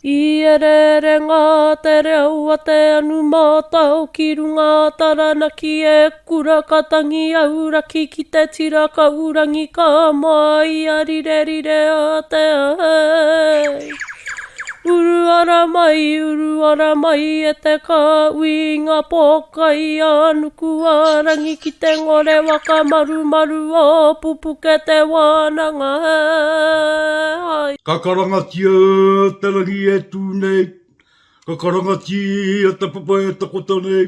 I ere ngā te reo a te anu mātau ki runga Taranaki e kura katangi auraki ki te tira ka urangi ka mai a rire a te ai. Uru ara mai e te ka uinga pokai anuku arangi ki te ngore waka maru o Pupuke Te Wānanga. Ka karangatia te rangi e tūnei, ka karangatia te papa e te kotonei,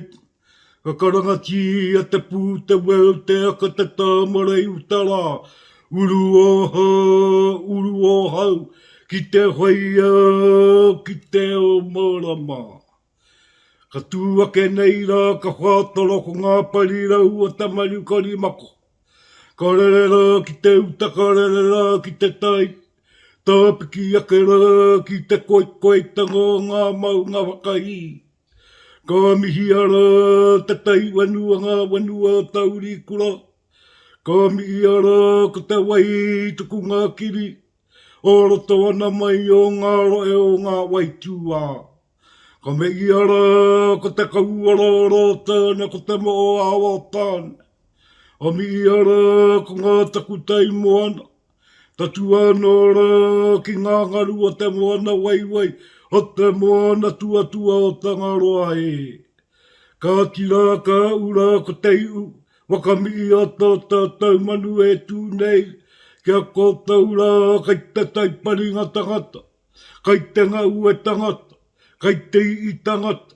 ka karangatia te pū te weo te aka te tāmarei utara, uru o hau, ki te hoia, ki te o marama. Ka tūake nei rā, ka whātara ko ngā parirau o te maru karimako. Ka rerera ki te uta, ka rerera ki te tai, tāpiki ake rā ki te koitanga o ngā mau ngā wakahi. Ka mihi ara te tai wanua ngā wanua tauri kura. Ka mihi ara ko te wai tuku ngā kiri. O roto ana mai o ngā roe o ngā waitua. Ka mihi ara ko te kauara o rōtana ko te moa awa tāne. O mihi ara ko ngā taku tai moana. Tatu ana ora ki ngā ngaru o te moana waiwai, o te moana tuatua o Tangaroa e. Ka tira ka ura ko te iu, wakami a tātou manu e tūnei, kia kōtau rā kai te taiparinga tangata, kai te ngau e tangata, kai te i tangata,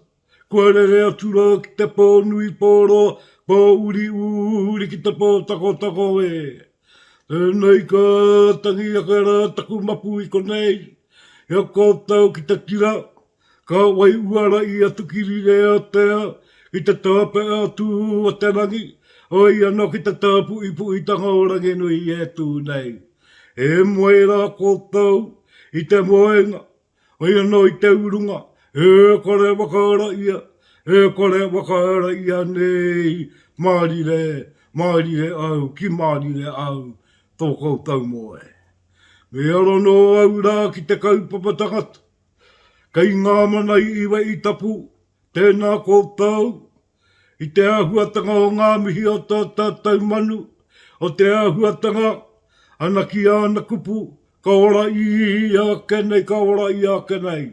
kua rere atu rā ki te pō nui pōro, pō uri ki te pō tako e. Nei ka tangi ake rā taku mapu i konei, ea kōtau ki te tira, ka wai uara i atu ki rire atea, ki te tāpe atu o te rangi, oi anō ki te tāpu i puitanga o rangi nui e tūnei. E moe rā kōtau i te moenga, oi anō i te urunga, e kore whakaaro ia nei, mārire au, ki mārire au. Tō koutou moe. Me aro no au rā ki te kaupapa tangata. Kei ngā manai iwa i tapu, tēnā koutou. I te ahuatanga o ngā mihi o tātou manu, o te ahuatanga, ana ki ana kupu, ka ora i a kenei.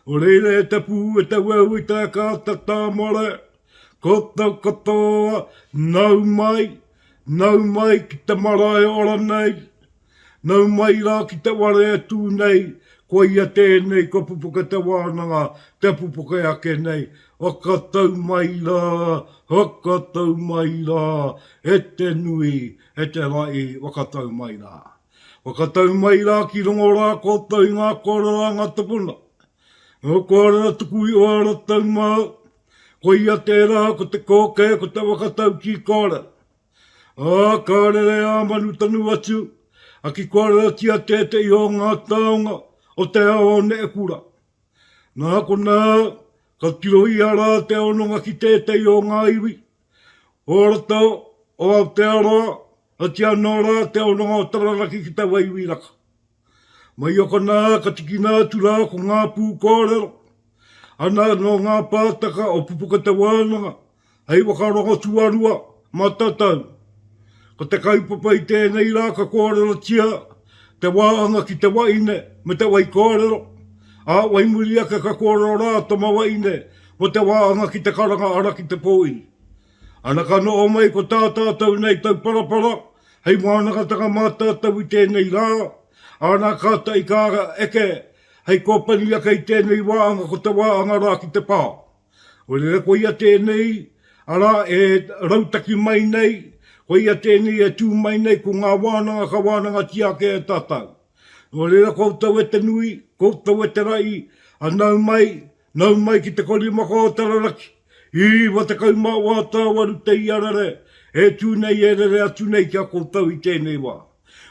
O reire e te pū e te weu i te kāta tāmare, koutou katoa, nau mai ki te marae ora nei, nau mai rā ki te ware e tūnei, ko ia tēnei ko Pupuke Te Wānanga, te pupuke ake nei, whakatau mai rā, e te nui, e te rai, whakatau mai rā. Whakatau mai rā ki rongo rā kōtau i ngā kōrero a ngā tupuna. Ngā kōrero tuku i oara tau mau, ko ia tērā ko te koke, ko te whakatau ki kōrero. Ka rere a manu tanu atu, a ki kōrero tia tete i o ngā taonga, o te ao ne e kura. Nā kona, ka tiro i ara te hononga ki tete i o ngā iwi. O ratau, o Te Arawa, a tia nora te hononga o Taranaki ki te waiwi raka. Mai o kona, ka tikina atu rā ko ngā pū kōrero. Ana no ngā pātaka o Pupuke Te Wānanga, hei whakaaro Tuarua, matatau. Ko te kaupapa i tēnei rā ka kōrero tia, te wāanga ki te waine, me te whaikōrero. A waimuri ake ka kōrero rā toma waine, mo te wāanga ki te karanga ara ki te pōi. Ana ka no mai ko tātātou nei tau parapara, hei wānanga mātātou i tēnei rā. Ana kāta i kāra eke, hei kōpani ake i tēnei wāanga ko te wāanga rā ki te pā. O rere ko ia tēnei, ara e rautaki mai nei, ko ia tēnei e tū mai nei ko ngā wānanga ka wānanga tia ke e tātau. O rera koutou e te nui, koutou e te rai, a nau mai ki te korimako o Taranaki. I wa te kaumā wā tāwaru te iarare, e tūnei e rere atu nei kia koutou i tēnei wā.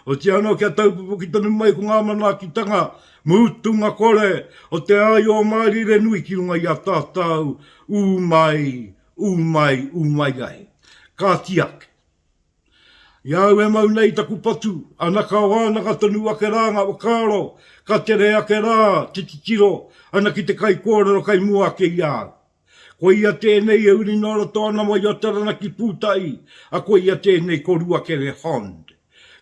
O te anō kia taupupu ki tanu mai ko ngā manakitanga, mūtunga kore, o te ai o mārire nui ki runga i a tātau, umai ai. Ka tiake. Iau e mau nei taku patu, ana ka wānanga tonu ake ranga whakaaro, ka tere ake rā, te titiro, ana ki te kai kōrero kai mua ke iau. Ko ia tēnei e uri nora tōna mai o Taranaki pūtai, a ko ia tēnei ko Ruakere Hond.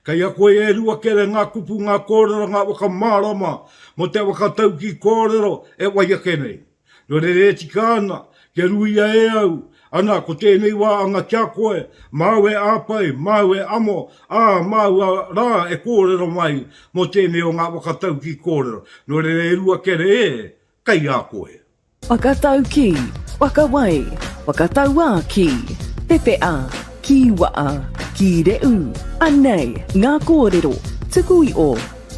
Kai a koe e Ruakere ngā kupu ngā kōrero ngā whakamārama, mo te whakatauki kōrero e waiake nei. No re tikana, ke ruia e au, ana ko tēnei wā anga kia koe, mau e āpai, mau e amo, mau rā e kōrero mai, mo tēnei o ngā whakatauki kōrero. No re Ruakere e, kai a koe. Whakatauki, wakawai, whakatauā ki, pepea, ki waa, ki reu, anei, ngā kōrero, tukui o.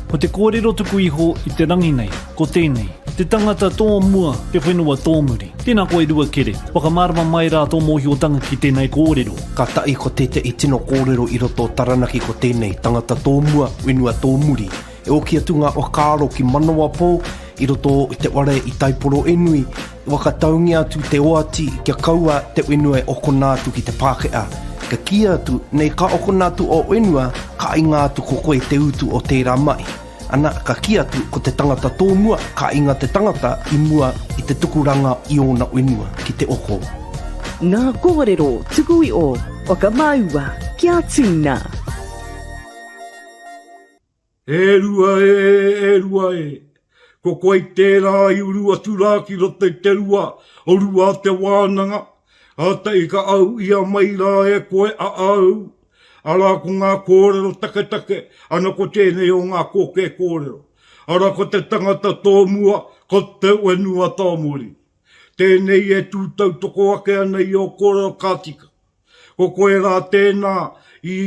Ko te kōrero tuku iho i te rangi nei, ko tēnei, te tangata tō mua, te whenua tō muri. Tēnā koe Ruakere, whakamārama mai rā tō mōhiotanga ki tēnei kōrero. Ka tai ko tete i tino kōrero i roto Taranaki ko tēnei, tangata tō mua, whenua tō muri. E oki atu ngā whakaaro ki manawa pō, i roto i te ware i taiporo enui, wakataungi atu te oati, kia kaua te whenua e okona atu ki te Pākehā. Ka kia atu, nei ka okona atu o whenua, ka inga atu ko koe te utu o tērā mai. Ana ka kia atu ko te tangata tō mua, ka inga te tangata i mua i te tukuranga i ona whenua ki te oko. Ngā kōrero, tukui o, whakamaua, kia tūna. E rua e. Ko koe tērā i urua tūrā ki roto i te rua, o rua te wānanga. Ata i ka au ia mai rā e koe a au. Ara ko ngā kōrero take, ana ko tēnei o ngā koke kōrero. Ara ko te tangata tō mua, ko te whenua tō muri. Tēnei e tūtau toko ake ana i o kōrero kātika. Ko koe rā tēnā i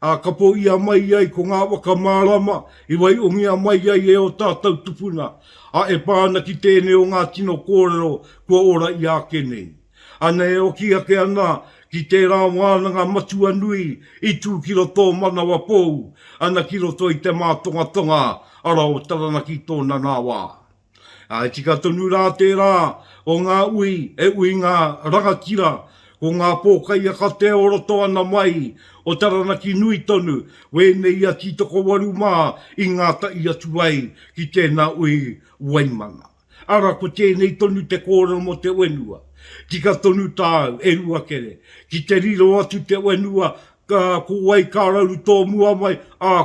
ka po ia mai ai ko ngā whakamārama, i wai ungia mai ai e o tātou tupuna. A e pāna ki tēnei o ngā tino kōrero, kua ora i ake nei. Ana e o ki ake ana, ki tērā wānanga matua nui, i tū ki roto manawa pou, ana ki roto i te mātonga, ara o Taranaki tōna nā wā. E tika tonu rā tērā, o ngā ui, e ui ngā rangatira, o ngā pōkai a ka te oroto ana mai, o Taranaki nui tonu, wēnei a titoko waru mā, i ngā tai atu ai, ki tēnā ui waimanga. Ara ko tēnei tonu te kōrero mo te whenua. Tika tonu tāu, e Ruakere. Ki te riro atu te whenua, ko whaikārauru tō mua mai,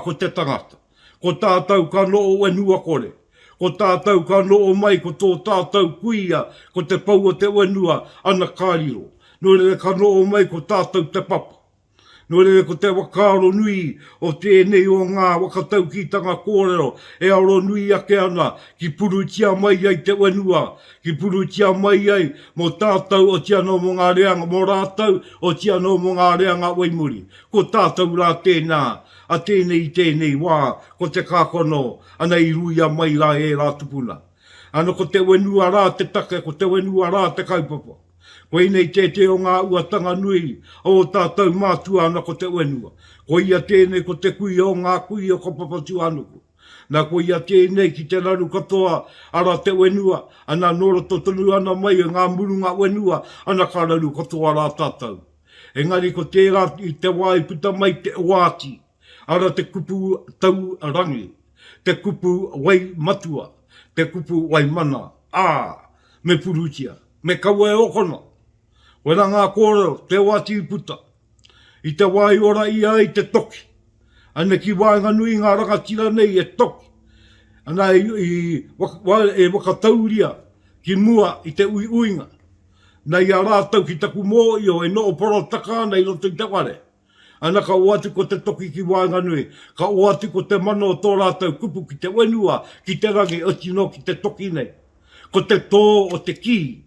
ko te tangata. Ko tātou ka noo whenua kore. Ko tātou ka noo mai, ko tō tātou kuia, ko te pau o te whenua, ana kāriro. No re ka noo mai, ko tātou te papa. No re ko te whakaaro nui o tēnei o ngā whakataukitanga kōrero e aro nui ake ana ki purutia mai ai te whenua, ki purutia mai ai mo tātou o tia no mo ngā reanga, mo rātou o tia no mo ngā reanga waimuri. Ko tātou rā tēnā, a tēnei wā, ko te kākono, ana i ruia mai rā e rā tupuna. Ana ko te whenua rā te take, ko te whenua rā te kaupapa. Koe nei te o ngā uatanga nui, o tātou mātua ana ko te whenua. Ko ia tēnei ko te kui o ngā kui o ka papatu anuku. Nā ko ia tēnei ki te raru katoa, ara te whenua, ana nora totonu ana mai o ngā murunga whenua, ana ka raru katoa rā tātou. Engari ko tērā i te wai puta mai te wāti, ara te kupu tau rangi, te kupu wai matua, te kupu wai mana, me purutia, me kaua e okona. Wera ngā kōrero, te wāti i puta. I te wai ora ia i te toki. Ana ki wāinga nui ngā rangatira nei e toki. Ana e wakatauria ki mua i te uinga. Nei a rātau ki taku mō i o e no poro taka nei roto i te ware. Ana ka oatu ko te toki ki wāinga nui. Ka oatu ko te mano tō rātau kupu ki te whenua, ki te rangi otino ki te toki nei. Ko te tō o te ki,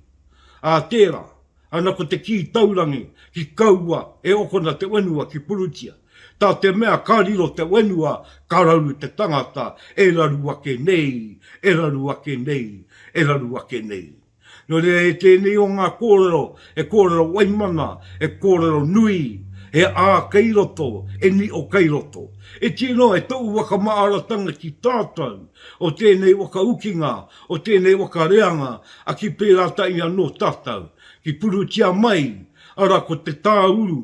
tērā. Ana ko te ki taurangi, ki kaua, e okona te whenua ki purutia. Tā te mea kāriro te whenua, kārauru te tangata, e raru ake nei, e raru ake nei, e raru ake nei. No re e tēnei o ngā kōrero, e kōrero waimana, e kōrero nui, e keiroto, e ni o keiroto. E tino e tau wakamāratanga ki tātou, o tēnei wakaukinga, o tēnei wakareanga, a ki pērata i anō tātou. Ki purutia mai, ara ko te tāuru,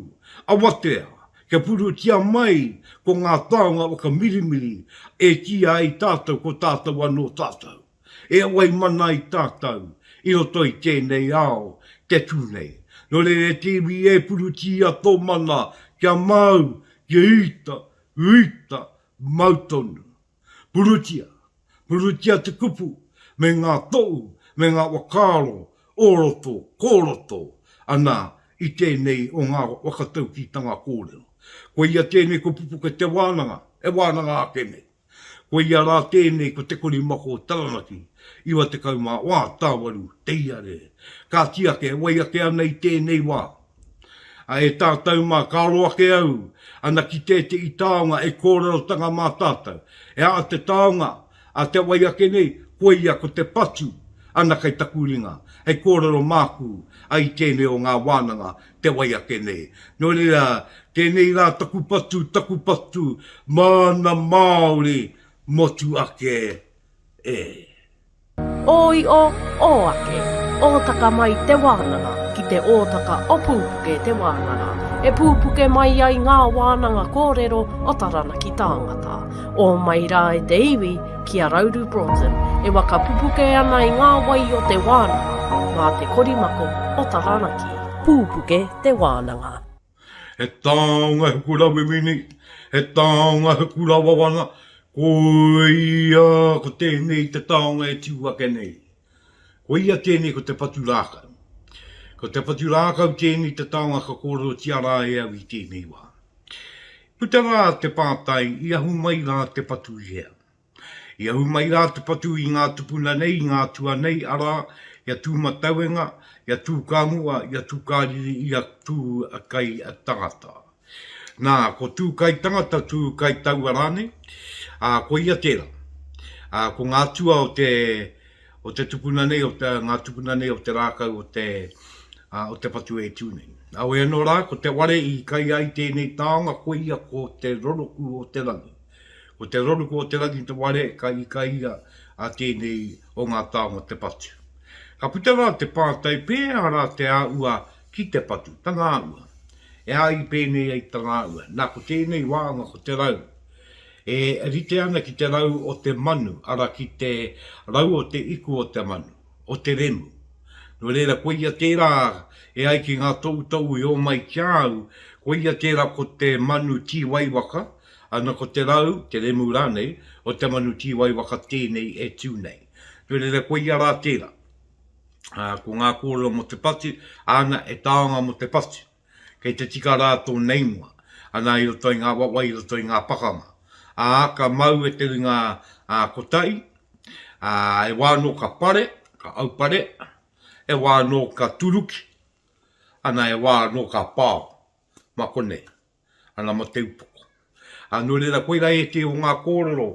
awatea, Ke purutia mai ko ngā taonga waka mirimiri e kia i tātou ko tātou anō tātou. E wai mana i tātou i roto i tēnei ao te tūnei. No re tewi e purutia tō mana kia mau, kia uita, mautonu. Purutia te kupu, me ngā tou, me ngā whakaaro, oroto, kōroto, ana i tēnei o ngā whakataukitanga kōrero. Ko ia tēnei ko Pupuke Te Wānanga, e Wānanga ake me. Ko ia rā tēnei ko te kori mako o Taranaki, iwa te kaumā, wā tāwaru, teiare. Ka tiake, wai ake ana i tēnei wā. A e tātou mā, ka roake au, ana ki te i taonga e kōrero tanga mā tātou. E a te taonga, a te wai ake nei, ko ia ko te patu, ana kai takuringa, e kōrero māku, ai tēnei o ngā wānanga, te wai ake nei. No rea, tēnei rā taku patu, mana Māori, motu ake e. Oi o ake, o taka mai te wānanga, ki te ōtaka o Pupuke Te Wānanga. E pupuke mai ai ngā wānanga kōrero o Taranaki Tangata. O mai rā e te iwi ki a Rauru Broughton, e waka pupuke ana i ngā wai o te wānanga, ngā te korimako o Taranaki. Pupuke Te Wānanga. He taonga hukurawe mini, he taonga hukurawa wana, ko ia ko tēnei te taonga e tiwake nei. Ko ia tēnei ko te patu rākau. Ko te patu rākau tēnei te taonga ka kōrero Te Arawa e au i tēnei wā. Puta rā te pātai, i ahu mai rā te patu i hea. I ahu mai rā te patu i ngā tupuna nei, ngā tua nei ara, ia tū matauenga, ia tū kāngua, ia tū kāriri, ia tū kai a tangata. Nā, ko tū kai tangata, tū kai tauarane, ko ia tēra. Ko ngā tua o te tupuna nei, ngā tupuna nei o te rākau o te patu e tūnei. Au e no rā, ko te ware i kai ai tēnei taonga, ko ia ko te roroku o te rangi. Ko te roroku o te rangi te ware, kai a tēnei o ngā taonga te patu. Ka puta rā te pātai, pēa rā te āua ki te patu, tanga āua. E ai pēnei ai tanga āua. Nā ko tēnei wāanga ko te rau. E rite ana ki te rau o te manu, ara ki te rau o te iku o te manu, o te remu. No reira, ko ia tērā, e ai ki ngā tau i o mai kia au, ko ia tērā ko te manu tīwai waka, ana ko te rau, te remu rānei, o te manu tīwai waka tēnei e tūnei. No reira, ko ia rā tērā. Ko ngā kōrero mo te pati, ana e taonga mo te pati. Kei te tika rātou neimua, ana i roto i ngā wawai, i roto i ngā pakanga. Ka mau e te ringa kotai, e wāno ka pare, ka aupare, e wāno ka turuki, ana e wāno ka pāo, makone, ana mo te upoko. No reira koira e te o ngā kōrero,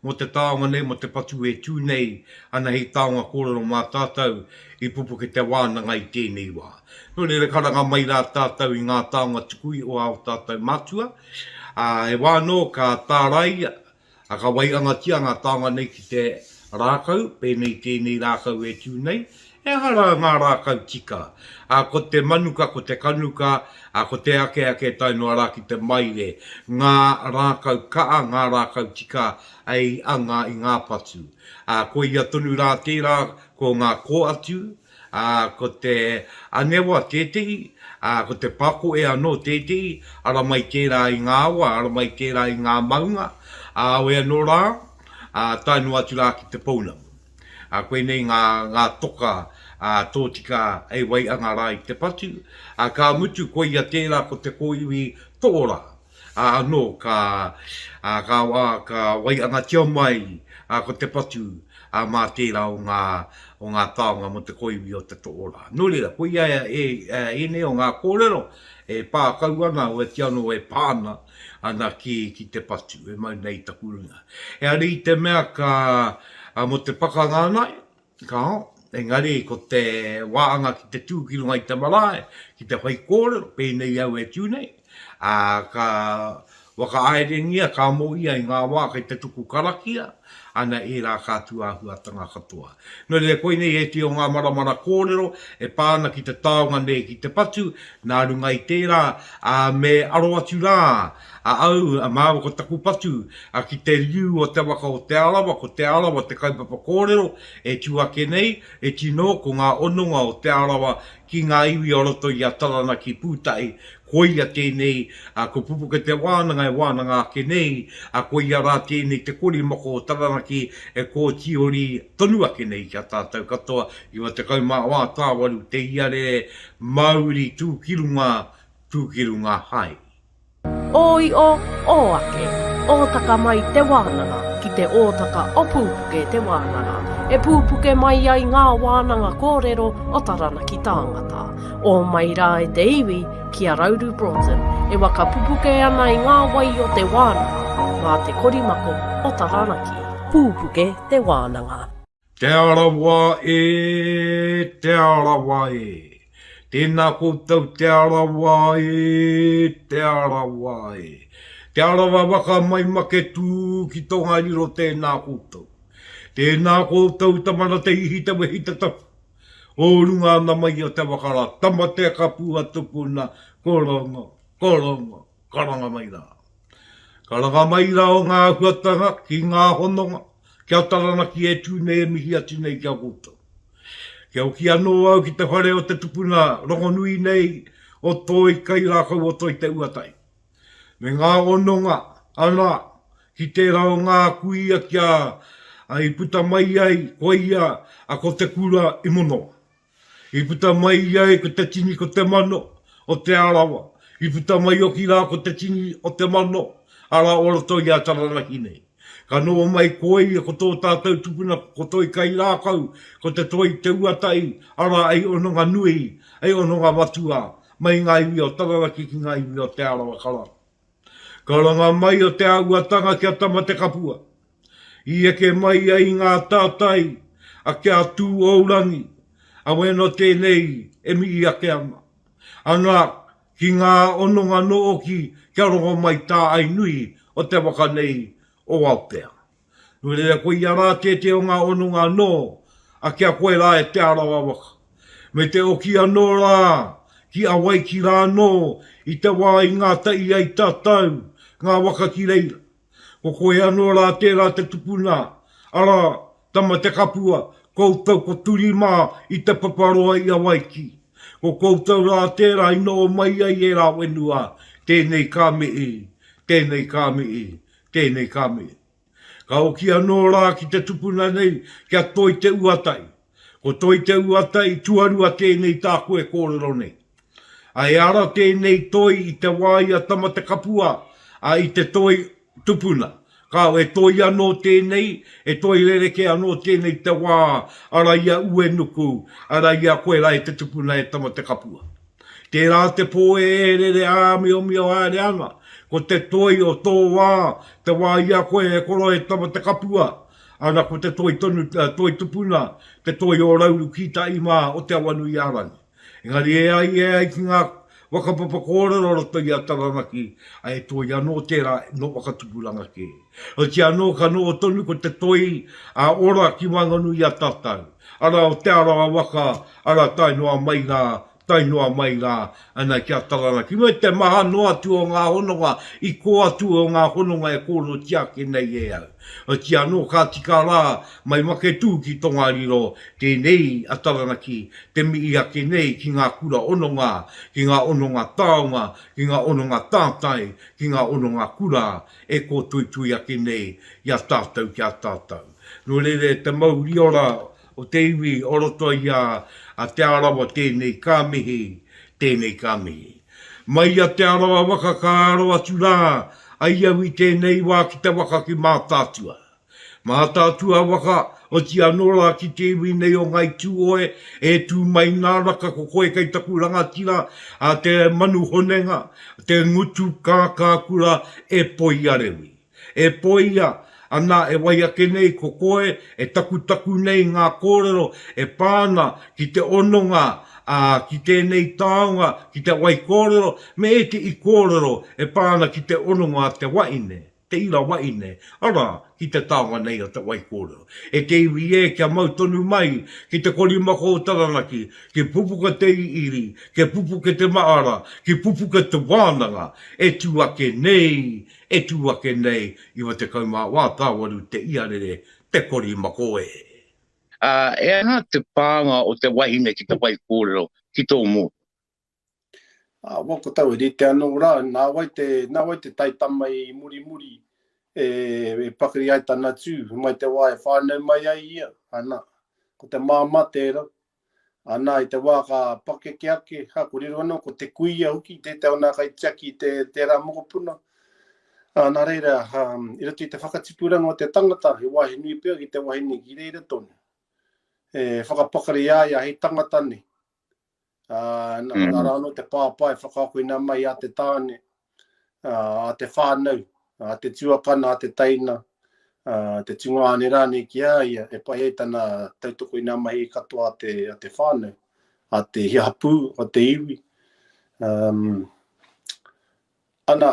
mo te taonga nei, mo te patu e tūnei, ana hei taonga kōrero mā tātou, i Pupuke Te Wānanga i tēnei wā. No reira karanga mai rā tātou i ngā taonga tukui o ao tātou mātua, e wāno ka tārai, ka waiangatia ngā taonga nei ki te rākau, pēnei tēnei rākau e tūnei, e hara ngā rākau tika. Ko te manuka, ko te kanuka, ko te ake tainoa rā ki te maire, ngā rākau kaa, ngā rākau tika, ai anga i ngā patu. Ko ia tonu rā tērā, ko ngā kō atu, ko te anewa ētehi, ko te pako e anō ētehi, ara mai tērā i ngā awa, ara mai tērā i ngā maunga, o e anō rā, tainu atu rā ki te pounamu. Koe nei ngā toka tōtika e wai anga rā i te patu, ka mutu koe ia tērā ko te koiwi tōra, anō ka wai anga tia mai ko te patu, mā tērā o ngā taonga mo te koiwi o te tōra. Nō reira, koe ia e ne o ngā kōrero, e pākau ana o e tiano e pāna ana ki te patu, e mau nei takurunga. E ari te mea mo te pakanga nai, engari ko te wāanga ki te tūkirunga i te marae, ki te whaikōrero, pēnei au e tūnei, ka waka aerengia, ka mo ia i ngā wā kei te tuku karakia, ana e rā kātua huatanga katoa. No le koe nei e te o ngā maramara kōrero, e pāna ki te taonga nei ki te patu, nā runga i tērā, me aro atu rā, au, māwa ko taku patu, ki te riu o te waka o Te Arawa, ko Te Arawa te kaupapa kōrero, e tuake nei, e tino ko ngā hononga o Te Arawa, ki ngā iwi o roto i a Taranaki pūtai, koia tēnei, ko Pupuke Te Wānanga e Wānanga ke nei, koia rā tēnei te kori moko o Taranaki e ko tiori tonua ke nei kia tātou katoa, iwa te kaumā wā tāwaru te iare Māhuri tūkirunga hai. Oi o ake, ōtaka mai te wānanga, ki te ōtaka o Pupuke Te Wānanga. E pūpuke mai ai ngā wānanga kōrero o Taranaki Tangata. O mai rā e te iwi ki a Rauru Broughton, e waka pupuke ana i ngā wai o te wānanga, mā te korimako o Taranaki. Pupuke Te Wānanga. Te Arawa Te Arawa Tēnā koutou Te Arawa Te Arawa Te Arawa waka mai make tū ki tonga riro tēnā koutou. Tēnā koutou tamana te ihi te wehi te tapu. O runga ana mai o te wakara, tama te kapua tupuna, karanga mai rā. Karanga mai rā o ngā huatanga ki ngā hononga, kia Taranaki e tūne e mihi atu nei kia koutou. Kia o ki anō au ki te whare o te tupuna, rongonui nei o toi kai rākau o toi te uatai. Me ngā hononga, ana, ki te rao ngā kuia kia I puta mai ai, koia, ko te kura I mono. I puta mai ai, ko te tini ko te mano, o Te Arawa. I puta mai o ki rā, ko te tini o te mano, ara oroto I a Taranaki nei. Ka no mai koia, ko tō tātou tupuna, ko toi kai rākau, ko te toi te uatai, ara ai ononga nui, ai ononga matua, mai ngā iwi o Taranaki ki ngā iwi o Te Arawa kara. Karanga mai o te auatanga kia tama te kapua. I eke mai ai ngā tātai, a kia tū ourangi, a weno tēnei e mi ake ana. Ana, ki ngā ononga no oki, kia rongo mai tā ai nui o te waka nei o Aotea. Nui rea koe ia rā te o ngā ononga no, a kia koe rā e Te Arawa waka. Me te oki anō rā, ki a wai ki rā no, I te wā I ngā tai ai tātau, ngā waka ki reira. Ko koe anō rā tērā te tupuna, ara tama te kapua, koutou ko turi mā I te paparoa I a waiki. Ko koutou rā tērā I no mai ai e rā wenua, tēnei kā mei, tēnei kā mei, tēnei kā mei. Ka oki anō rā ki te tupuna nei, kia toi te uatai. Ko toi te uatai, tuarua tēnei tā koe kōrero nei. Ai ara tēnei toi I te wāia tama te kapua, I te toi tupuna. Ka e toi anō tēnei, e toi rereke anō tēnei te wā, ara ia ue nuku, ara ia koe rai te tupuna e tama te kapua. Tērā te pōe e rere a mio āre ana, ko te toi o tō wā, te wā ia koe e koro e tama te kapua, ana ko te toi tupuna, te toi o Rauru ki ta ima o te awanu I arangi. Engari e ai ki ngā whakapapa kōrero roto I a Taranaki, ai toi anō tērā no whakatupuranga ke. O ti anō ka no tonu ko te toi a ora ki wanganu I a tātou. Ara o Te Arawa waka, ara tainoa mai rā, ana ki a Taranaki. Mai te maha noa tu o ngā hononga, I ko atu o ngā hononga e kōno tiake nei e au. O ti anō ka tika rā, mai make tū ki tonga riro, tēnei a Taranaki, te mii ake nei ki ngā kura ononga, ki ngā ononga taonga, ki ngā ononga tātai, ki ngā ononga kura, e ko tui ake nei, I a tātou ki a tātou. No rere te mauri ora, o te iwi oroto I a Te Arawa tēnei kāmihi, tēnei kāmihi. Mai a Te Arawa whakaaro atu rā, ai au I tēnei wā ki te waka ki mātātua. Mātātua waka o ti anō rā ki te iwi nei o ngai tūoe, e tū mai nā raka ko koe kei taku rangatira, a te manu honenga, te ngutu kākura e Poia Rewi. E Poia ana e wai ake nei ko koe, e taku nei ngā kōrero, e pāna ki te ononga, ki tēnei taonga, ki te whaikōrero, me ētehi kōrero, e pāna ki te ononga te waine. te ira wai ne, ara, ki te taonga nei o te whaikōrero. E te iwi e kia mau tonu mai, ki te korimako o Taranaki, ki Pupuke Te Iri, ki Pupuke Te Maara, ki Pupuke Te Wānanga, e tuake nei, iwa te kaumā wā tāwaru te iarere, te korimako e. E ana te pānga o te wahine ki te whaikōrero, ki tō mō? Wako tau e te anō rā, nā wai te taitama i muri, e pakari ai tāna tū, mai te wā e whānau mai ai ia, ana, ko te māma tērā, ana i te wā ka pake ke ake, ha kōrero anō, ko te kuia huki, te te ona kai tiaki te rā mokopuna. Nā reira, i rato i te whakatipuranga o te tangata, he wāhi nui pia ki te wahine ki reira tonu. E whakapakari ai a hei tangata ne. Nā rāno te pāpai whakakoina mai a te tāne, a te whānau, a te tuakana, a te taina, te tungāne rāne ki aia, e pai ei tana tautokoina mai i katoa a te whānau, a te hiahapū, a te iwi. Ana,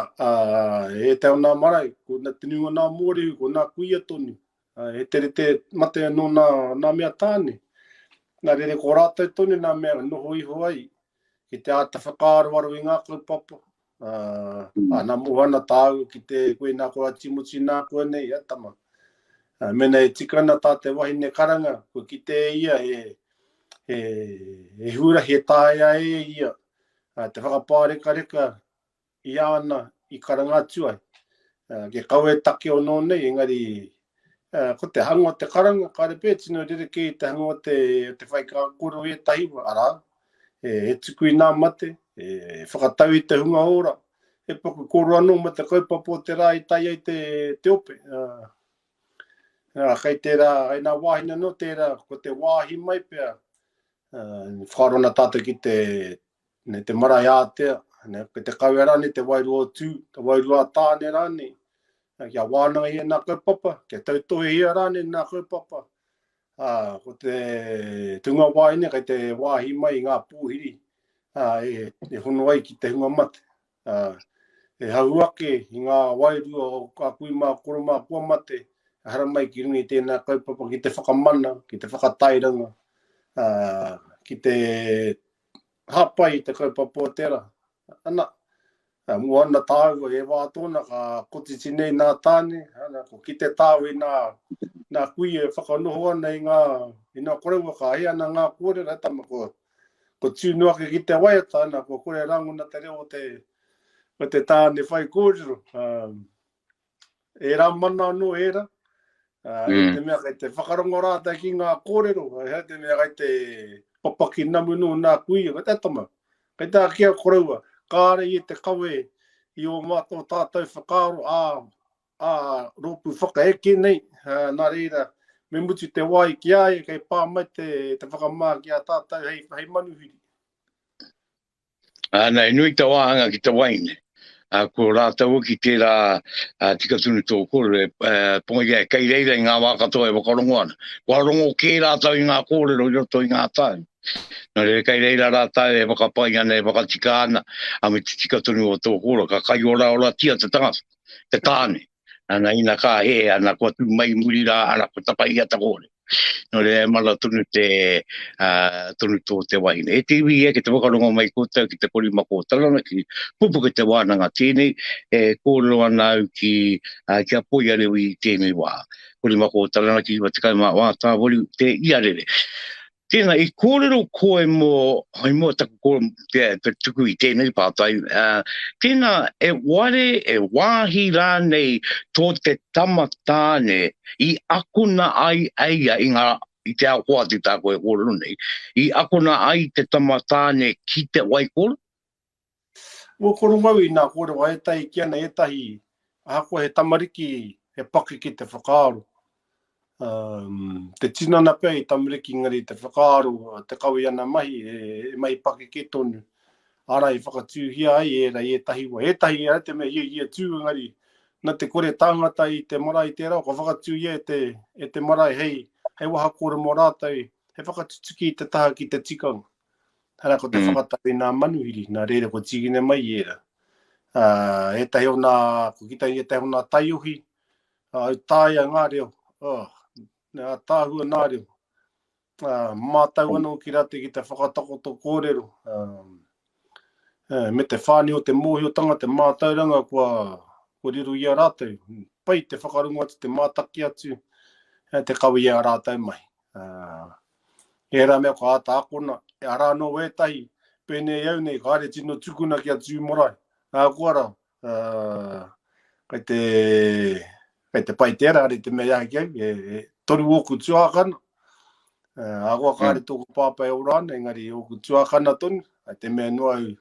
e te ona marai, ko nā tinunga nā mōreu, ko nā kuia tonu, e tere te mate anō nā mea tāne. Nā rere ko rātou tonu nā mea noho iho ai, ki te ata whakaaro waru i ngā kaupapa. Nā muhana tāu ki te koe nā koa timuti nā koa nei, atama. Mena e tikana tā te wahine karanga, ko ki te ia e hura he tāia e ia. Te whakapāreka i ana i karanga tuai. Ke kau e take o nō nei, engari ko te hango te karanga, kare pē tino rere ke te hango te whaikākoro ētehi ara, e tuku i nā mate, e whakatau i te hunga ora, e paku koro anō ma te kaupapa o te rā i tai ai te ope. Kei tērā, ai nā wāhina no tērā, ko te wāhi mai pēr, whakarona tātou ki te marae ātea, ko te kau rāne, te wairua tū, te wairua tāne rāne, kia wānanga i nā kaupapa, kia tautohe i rāne nā kaupapa. Ko te tunga wāine, kei te wāhi mai ngā pūhiri, e hono ai ki te hunga mate. E hauake i ngā wairua o ka kuima koroma kua mate, hara mai ki rungi tēnā kaupapa ki te whakamana, ki te whakatairanga, ki te hapai te kaupapa o tērā. Ana, muana tāua e wā tōna ka kotiti nei nā tāne, ko ki te tāu i nā kui e whakanoho ana i ngā koreua ka hea na ngā kōrero, tama ko tūnuake ki te waiata ana, ko kore ranguna te reo o te tāne whaikōrero. E rā mana anō e rā, te mea kai te whakarongo rātai ki ngā kōrero, te mea kai te papaki namu no nā kui, te tama, kai tā kia koreua, kāre i te kawe i o mātou tātou whakaaro rōpu whakaeke nei, nā reira, me mutu te wai ki ai, kei pā mai te whakamā ki a tātou hei manuhiri. Nei, nui te wāhanga ki te waine. Ko rātou ki tērā tikatunu tō kore, ponga e kei reira i ngā wākatoa e wakarongo ana. Wakarongo kē rātou i ngā kōrero i roto i ngā tāu. Nā re kei reira rātou e wakapai ana, e wakatika ana, a me te tikatunu o tō kore, ka kai ora tia te tangata, te tāne. Nā ina ka he, ana kua tu mai muri rā, ana kua tapai ata kore. Nō re mala tunu tunu tō te wahine. E te iwi ke te wakarongo mai kōtau ki te korimako o Taranaki, Pupuke Te Wānanga tēnei, e kōrero ana au ki a Poia Rewi tēnei wā. Korimako o Taranaki, wa te kaimā wā tāwori te iarere. Tēnā, i kōrero koe mō taku kōrero te tuku i tēnei pātai. Tēnā, e ware, e wāhi rānei tō te tamatāne i akuna ai aia i te aokoa te tāko e kōrero nei. I akuna ai te tamatāne ki te whaikōrero? Mō koro mau i nā kōrero ētehi ki ana ētehi, hako he tamariki he paki ki te whakaaro. Te tinana pia i tamariki ngari te whakaaro, te kaui ana mahi, e mai paki ke tonu. Ara i whakatūhia ai e rei ētehi wa. Ētehi e te mea ia tū ngari, na te kore tangata i te marae te rao, ko whakatūhia e te marae hei waha kore mō rātou, he whakatutuki i te taha ki te tikanga. Hara ko te whakatau i nā manuhiri, nā reira ko tigine mai e ra. Ētehi o nā, ko kitai ētehi o nā taiuhi, tāia ngā reo, nā tāhua ngā reo. Mātau anō ki rate ki te whakatakoto kōrero. Me te whāni o te mōhiotanga, te mātauranga, kua riru ia rātou. Pai te whakarunga te mātaki atu, te kawi ia rātou mai. E rā mea ko āta akona, e ara no ētahi, pēnei au nei, kāre tino tukuna ki a tū morai. Kuara, kai te pai tera, are te mea ahi kei, toru oku tuakana. Agua kāre tōku pāpai o rāna, engari oku tuakana tonu, te mea noa au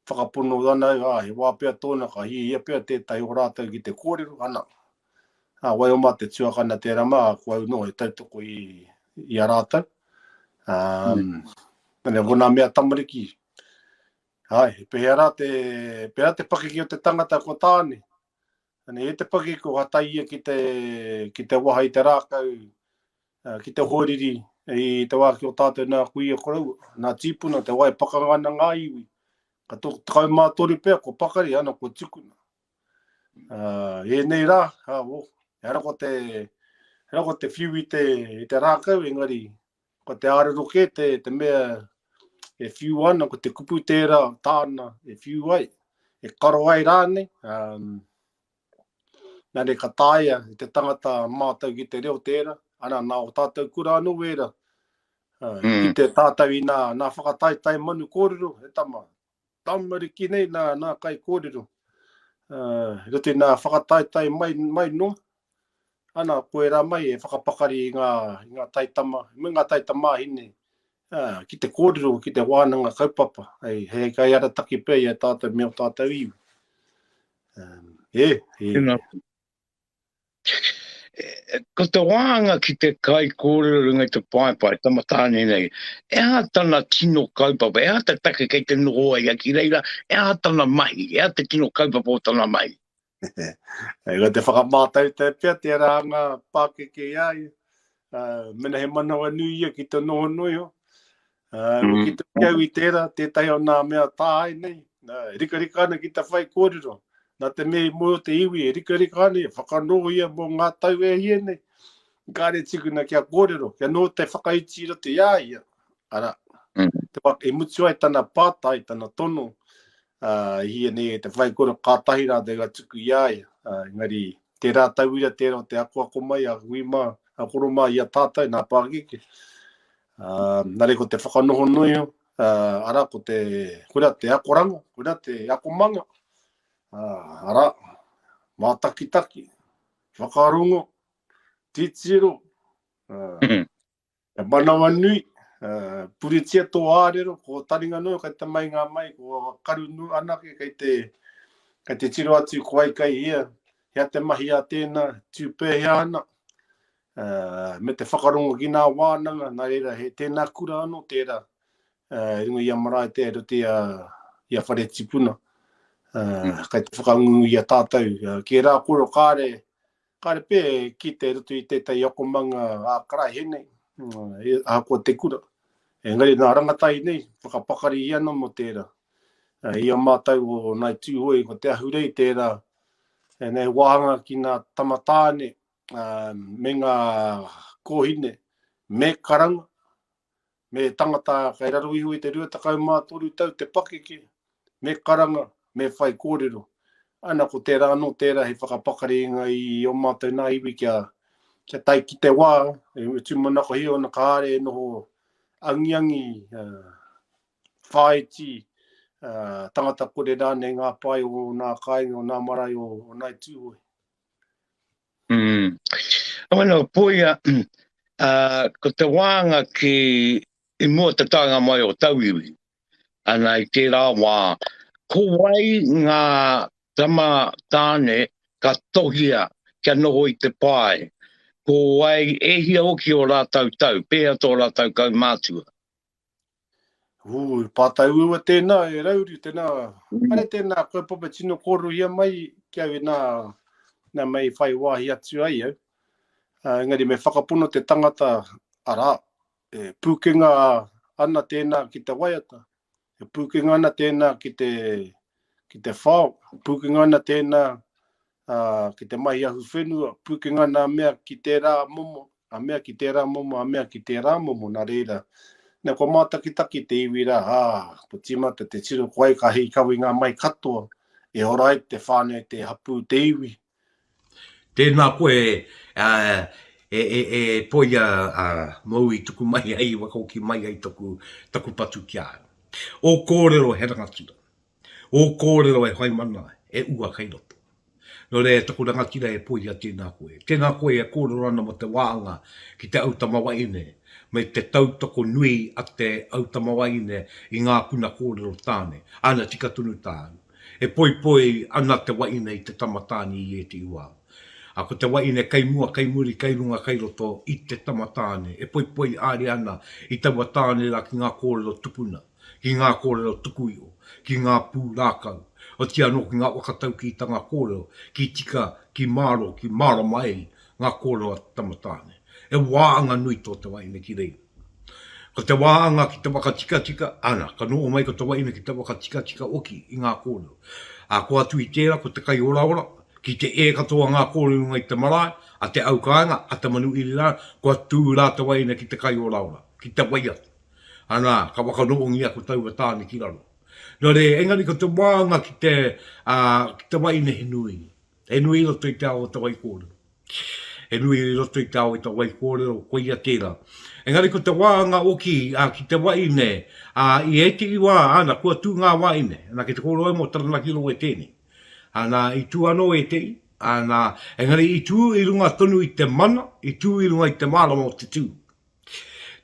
whakapono dana au, he wāpea tōna, ka hi pia tētai o rātou ki te kōrero, ana. Wai o mā te tuakana tērā mā, kua au no, he tautoko i a rātou. Nē, wona mea tamariki. Pehera te pakiki o te tangata ko tāne. E te pakiki ko hataia ki te waha i te rākau, ki te horiri, i te wāki o tātou nā kuia korau, nā tīpuna, te wai pakangana ngā iwi. Ka tōku takau mātori pēr, ko pakari, ana ko tikuna. E nei rā, hera ko te whiu i te rākau, engari, ko te āreroke, te mea, e whiu ana, ko te kupu tērā, tāna, e whiu ai, e karo ai rāne, nare ka tāia, te tangata mātau ki te reo tērā, ana nā o tātou kura anō wera, ki te tātou i nā whakataitai manu kōrero, e tamariki nei nā kai kōrero, rote nā whakataitai mai no, ana koe rā mai e whakapakari i ngā taitama, ngā taitama hine, ki te kōrero, ki te wānanga kaupapa, hei kai ara taki pēi e tātou mea tātou iwi. Ko te wānga ki te kai kōrero ngai te paipai, tamatāne nei, e tana tino kaupapa, e te take kei te noa ia ki reira, e tana mahi, e te tino kaupapa o tana mahi. Ko te whakamātau te pia, te rānga pākeke ai, mena he manawa nui ia ki te noho nui ho. Ki te kiau i tērā, tētai o nā mea tāai nei, rika ana ki te whai kōrero. Nā te mea mo te iwi, e rika ana, e whakanoho ia mō ngā tau e hia nei. Kāre tikuna kia kōrero, kia no te whakaiti ro te ia ia. Ara, te waka e mutu ai tana pātai, tana tono, hia nei te whai kōrero kātahi rā te gatuku ia ia. Engari, te rā tau ira tērā o te ako mai, a huima, a koroma ia tātai, nā pākeke. Nare ko te whakanoho nui ho, ara ko te akoranga, kura te akomanga. Ara, mātakitaki, whakarongo, titiro, manawa nui, puritia tō ārero, ko taringa nui, kai te mai ngā mai, ko karu nui anake, kai te tiro atu ko ai kai ia, hea te mahi a tēnā, tūpēhea ana, me te whakarongo ki nā wānanga, nā reira, he tēnā kura anō tērā, ringo ia marae te rote ia whare tipuna. Kai te whakangungu i a tātou. Ki rā koro kāre pē ki te rutu i tētai akomanga a karai henei, a ko te kura. Engari nā rangatai nei, whakapakari i ana mo tērā. Ia mātau o nai tūhoi, ko te ahurei tērā, nei wāhanga ki nā tamatāne, me ngā kōhine, me karanga, me tangata kai raruihu i te ruatakau mātoru tau te pakeke, me karanga, me whai kōrero. Ana ko tērā anō tērā he whakapakari i o mātou nā iwi kia tai ki te wā, e tūmanako hi o na kāre noho angiangi, whaiti, tangata kore rāne ngā pai o nā kāinga o nā marae o nai tūhoi. Awano, Poia, ko te wānga ki i mua te tanga mai o tauiwi, ana i tērā wā, ko wai ngā tama tāne ka tohia kia noho i te pai. Ko wai ehia oki o rātau tau, pēa tō rātau kau mātua. Pātau ua tēnā, e rauri tēnā. Hare tēnā koe popa tino kōrero ia mai, kia we nā mai whai wāhi atu ai au. Engari me whakapono te tangata ara, e pūkenga ana tēnā ki te waiata. E pūkenga ana tēnā ki te ki te whao, pukingana tēnā, ki te mai ahu whenua, pukingana mea ki te rā momo, a mea ki te rā momo, a mea ki te rā momo, nā reira. Nā kua mātakitaki te iwi rā, po timata te tiro koe ka hei kawi ngā mai katoa, e horai te whānei te hapu te iwi. Tēnā koe poia maui tuku mai ai, wakaoki mai ai taku patu kia. O kōrero he rangatira. O kōrero e haimana, e ua kai roto. No re taku rangatira e poia tēnā koe. Tēnā koe e kōrero ana mo te wāanga ki te autamawaine, me te tautoko nui a te autamawaine i ngā puna kōrero tāne, ana tika tunu tāne. E poi ana te waine i te tamatāni i ētehi wā. A ko te waine kai mua, kai muri, kai runga, kai roto i te tamatāne. E poi āre ana i taua tāne la ki ngā kōrero tupuna, ki ngā kōrero tukuio, ki ngā pūrākau. O tia no ki ngā whakataukitanga kōrero, ki tika, ki māro, ki māra mai, ngā kōrero tamatāne. E wāanga nui tō te waine ki rei. Ko te wāanga ki te waka tika, ana, ka noo mai ko te waine ki te waka tika oki i ngā kōrero. A ko atu i tēra, ko te kai ora, ki te e katoa ngā kōrero ngai te marae, a te aukaanga, a te manu iri rā, ko atu rā te waine ki te kai ora, ki te wai atu. Ana, ka waka noo ngia ko tau tāne ki raro. No re, engari ko te wāanga ki te waine he nui. He nui roto i te ao te whaikōrero. He nui roto i te ao i te whaikōrero, koia tēra. Engari ko te wāanga oki ki te waine, i ētehi wā, ana, kua tū ngā waine, ana, ki te kōrero e mo Taranaki lo e tēne. Ana, i tū anō ētehi, ana, engari i tū i runga tonu i te mana, i tū i runga i te mārama o te tū.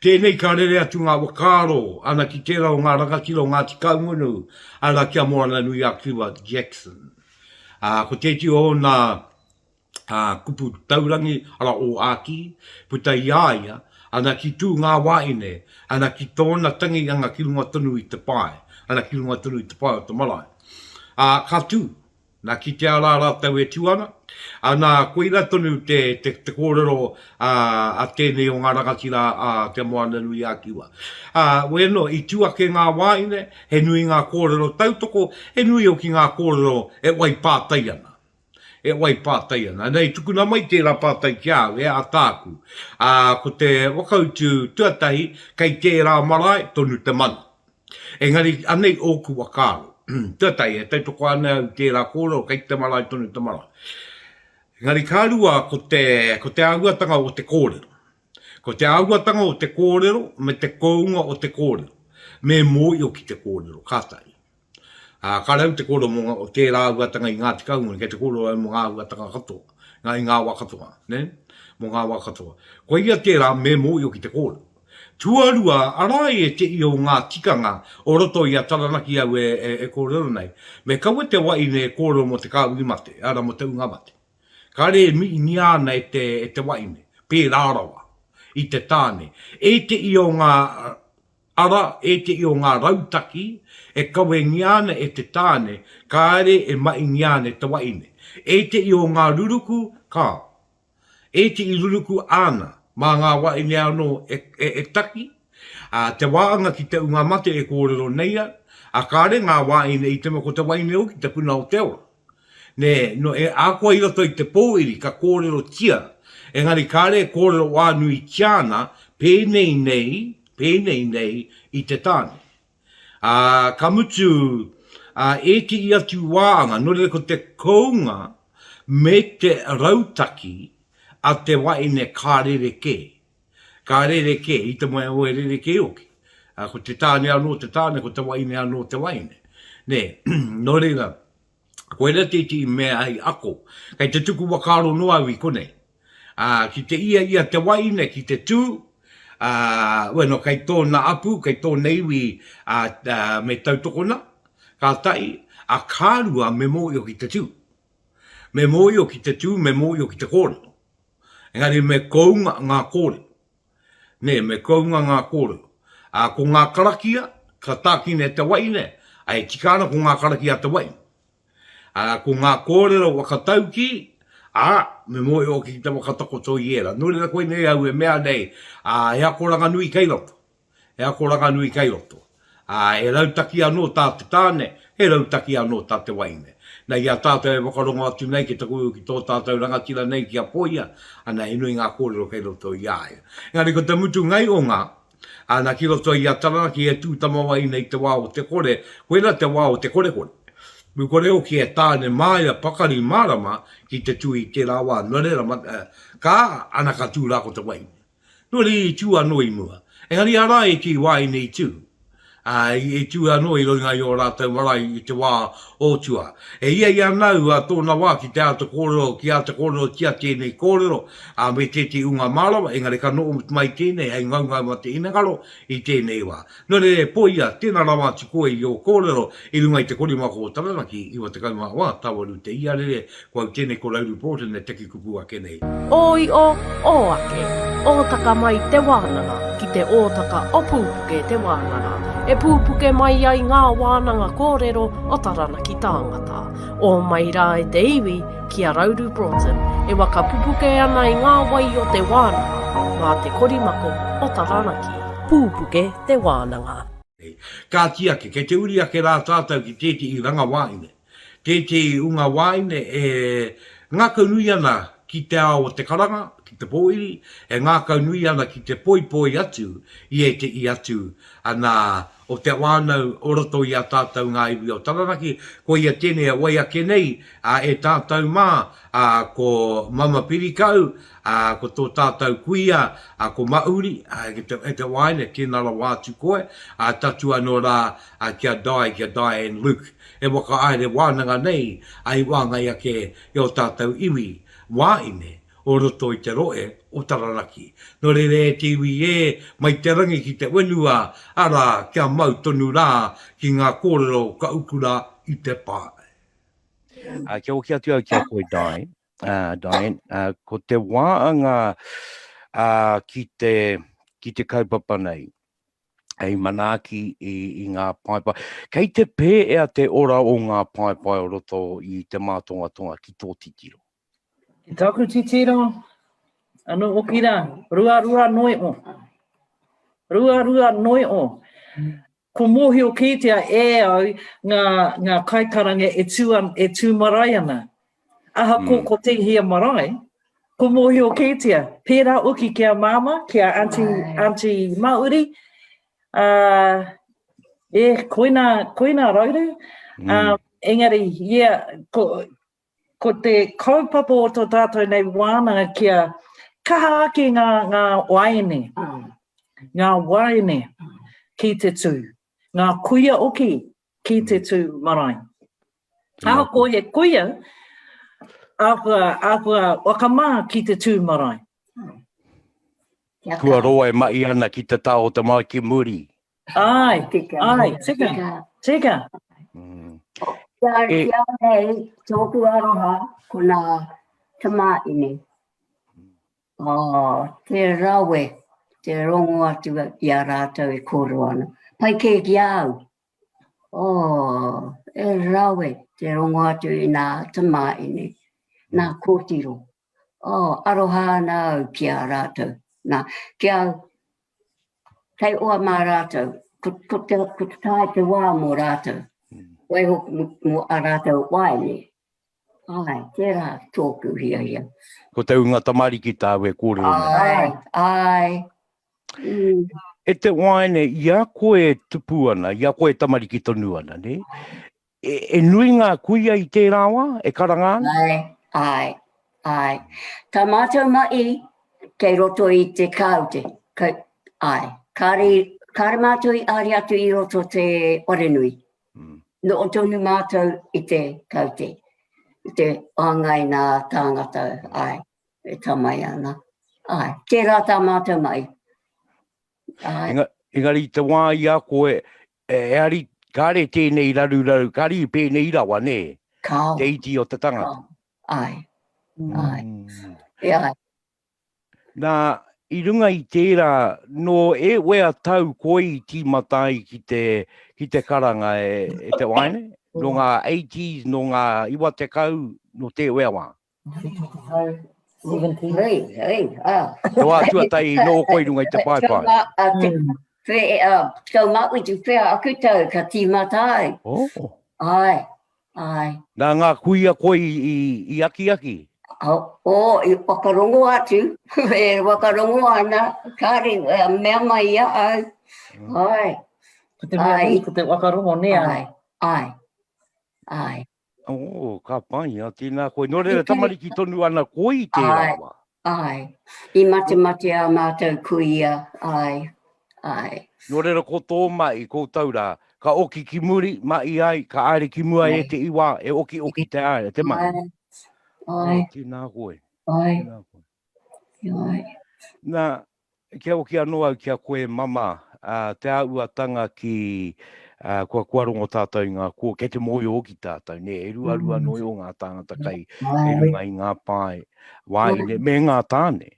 Tēnei ka rere atu ngā whakaaro, ana ki tērā o ngā rangatira o ngā tikaungunu, ana kia moana nui a kiwa Jackson. Ko tēti o nā kupu taurangi, ara o āki, puta iaia, ana ki tū ngā waine, ana ki tōna tangi anga ki runga tonu i te pai, ana ki runga tonu i te pai o te marae. Ka tū, nā ki te ara rātau e tuana, ana koira tonu te kōrero a tēnei o ngā rangatira te moana nui a kiwa. Weno, i tuake ngā waine, he nui ngā kōrero tautoko, he nui o ki ngā kōrero e wai pātai ana. E wai pātai ana. Nei, tukuna mai tērā pātai ki au, e a tāku. Ko te wakautu tuatahi, kai tērā marae, tonu te mana. Engari, anei oku whakaaro. Tuatahi, e tautoko ana au tērā kōrero, kai te marae, tonu te marae. Ngari kārua ko te auatanga o te kōrero. Ko te auatanga o te kōrero, me te kounga o te kōrero. Me mōi o ki te kōrero, kātai. Ka rau te kōrero o tērā auatanga i ngā tikaunga, kei te kōrero mo ngā auatanga katoa, i ngā wakatoa, ne? Mo ngā wakatoa. Ko ia tērā me mōi o ki te kōrero. Tuarua, arai e te i o ngā tikanga, o roto i a Taranaki au e kōrero nei. Me kaua te waine e kōrero mo te kāuri mate, ara mo te unga mate. Ka re mi ni ana e te waine, pē rārawa, i te tāne. E te i o ngā ara, e te i o ngā rautaki, e kawe ngiana e te tāne, ka re e mai ngiana e te waine. E te i o ngā ruruku, ka. E te i ruruku ana, mā ngā waine anō e taki. Te wāanga ki te unga mate e kōrero neia, a ka re ngā waine i te mako te waine o ki te puna o te ora. Ne, no e akua i roto i te pōiri ka kōrero tia. Engari kāre kōrero wānui tiana, pēnei nei i te tāne. Ka mutu, e te i atu wāanga, no re ko te kounga me te rautaki a te waine kārere ke. Kārere ke, i te moe o e rere ke oki. Ko te tāne anō te tāne, ko te waine anō te waine. Ne, no reira, koe rā te i mea ai ako, kai te tuku whakaaro noa ui konei. Ki te ia te waine, ki te tū, bueno, kai tōna apu, kai tōna iwi me tautokona, ka tai, a kārua me mōi o ki te tū. Me mōi o ki te tū, me mōi o ki te kōrero. Engari me kounga ngā kōrero. Ne, me kounga ngā kōrero. Ko ngā karakia, ka tākine te waine, ai tikana ko ngā karakia te waine. Ko ngā kōrero whakatauki, me moe o ki te wakatako tō iera. Nō rera koe nei au e mea nei, ea koranga nui kei roto. Ea koranga nui kei roto. E rautaki anō tā te tāne, he rau taki anō tā te waine. Na ia tātou e wakarongo atu nei ki taku ki tō tātou rangatira nei ki a poia, ana e nui ngā kōrero kei roto i aia. Engari ko te mutu ngai o ngā, ana ki roto i a Taranaki e tūtamawa i nei te wā o te kore, koera te wā o te kore kore. Ko reo ki e tāne māia pakari mārama ki te tui Te Arawa, no rera ka ana ka tū rāko te waine. No ri tū anō i mua. Engari ara e ki waine i tū. I tū anō i runga i o rātou marai i te wā o tua. E ia nau tōna wā ki te ata kōrero, ki ata kōrero tia tēnei kōrero, me tēti unga mārawa, engari ka noo mai tēnei, hei ngaungau ma te inagaro i tēnei wā. No re poia, tēnā rawa atu koe i o kōrero, i runga i te korimako o Taranaki, i wa te kaumā wā, Tawaru te ia rere, kua tēnei ko Rauru Broughton e teki kupua kenei. Oi o ake, ōtaka mai te wānanga, ki te ōtaka o Pupuke Te Wānanga. E pupuke mai ai ngā wānanga kōrero o Taranaki Tangata. O mai rā e te iwi ki a Rauru Broughton, e waka pupuke ana i ngā wai o te wānanga, ngā te korimako o Taranaki. Pupuke Te Wānanga. Ka tiake, kei te uri ake rā tātou ki tēti i ranga wāine. Tēti i unga wāine e ngā kaunui ana ki te ao o te karanga, ki te pōiri, e ngā kaunui ana ki te poi atu, i e te i atu, ana o te wānau oroto i a tātou ngā iwi o Taranaki, ko ia tēnei a wai ake nei, e tātou mā, ko Mama Pirikahu, ko tō tātou kuia, ko Māhuri, e te waine, tēnā ra wātu koe, tatu anō rā kia Diane Luke, e waka aere wānanga nei, ai wāngai ake i o tātou iwi, wāine, o roto i te roe o Taranaki. No re te iwi mai te rangi ki te wenua, ara kia mau tonu rā ki ngā kōrero ka ukura i te pāe. Kia o kia tua kia koe Diane, ko te wāanga ki te kaupapa nei, ei manaki i ngā paipai. Kei te pē ea te ora o ngā paipai o roto i te mātonga ki tō titiro. Ki tāku titiro, anu o kira, rua noi o. Rua noi o. Ko mōhi o kītea au ngā kaikaranga e tū marae ana. Aha ko te hia marae, ko mōhi o kītea. Pērā uki kia mama, kia auntie Māhuri, koina rauru. Engari, ko te kaupapa o tō tātou nei wānanga kia kaha ake ngā waine. Ngā waine ki te tū. Ngā kuia oki ki te tū marae. Aha ko e kuia, ahua wakamā ki te tū marae. Tuarua e mai ana ki te tau o te mai ki muri. Ai, tika. Kia nei, tōku aroha, ko nā tamaine. Te rawe, te rongo atu i a rātou e kōrero ana. Pai ke ki au. E rawe, te rongo atu i nā tamaine, nā kōtiro. Aroha nau ki a rātou. Nā, ki au, kei oa mā rātou, ko te tai te wā mō rātou. Wai hoku mo a rātou waine. Ai, tērā tōku hia. Ko te unga tamari ki tāu e kōrero. Ai. E te waine, ia koe tupu ana, ia koe tamari ki tonu ana, ne? E nui ngā kuia i te rāua, e karanga ana? Ai. Tā mātou mai, kei roto i te kaute. Ai. Kāre mātou i ari atu i roto te orenui. No o tonu mātou i te kaute, i te āngai nā tāngata, ai, e tamai ana. Ai, tērā tā mātou mai. Engari te wā i a koe, ari kāre tēnei raru, kāre i pēnei rawa, ne? Kāo. Te iti o te tangata. Ai. Nā, i runga i tērā, no e wea tau koe i tīmatai ki te karanga e te waine? No ngā 80s, no ngā iwa te kau, no te wea wā? 70. Te wā tuatahi no koe runga i te paipai. Tau mau i tu whea aku tau ka tīmatai. Ai, ai. Nā ngā kuia koe i aki. I whakarongo atu. E whakarongo ana. Kāre, mea mai ia au. Ai. Ko te mea mai, ko te whakarongo nea. Ai. Ka pai, tēnā koe. Nō reira tamariki tonu ana koe i te rawa. Ai. I mate a mātou kuia. Ai. Nō reira ko tō mai, ko taura, ka oki ki muri, mai ai, ka aere ki mua e te iwa, e oki te aere, te mai. Tēnā koe. Ai. Nā, kia oki anō au kia koe mama, te auatanga ki kua rongo tātou ngā kua, kei te moio o ki tātou, ne, e rua noi o ngā tāngata kai, e runga i ngā pai, wāine, me ngā tāne.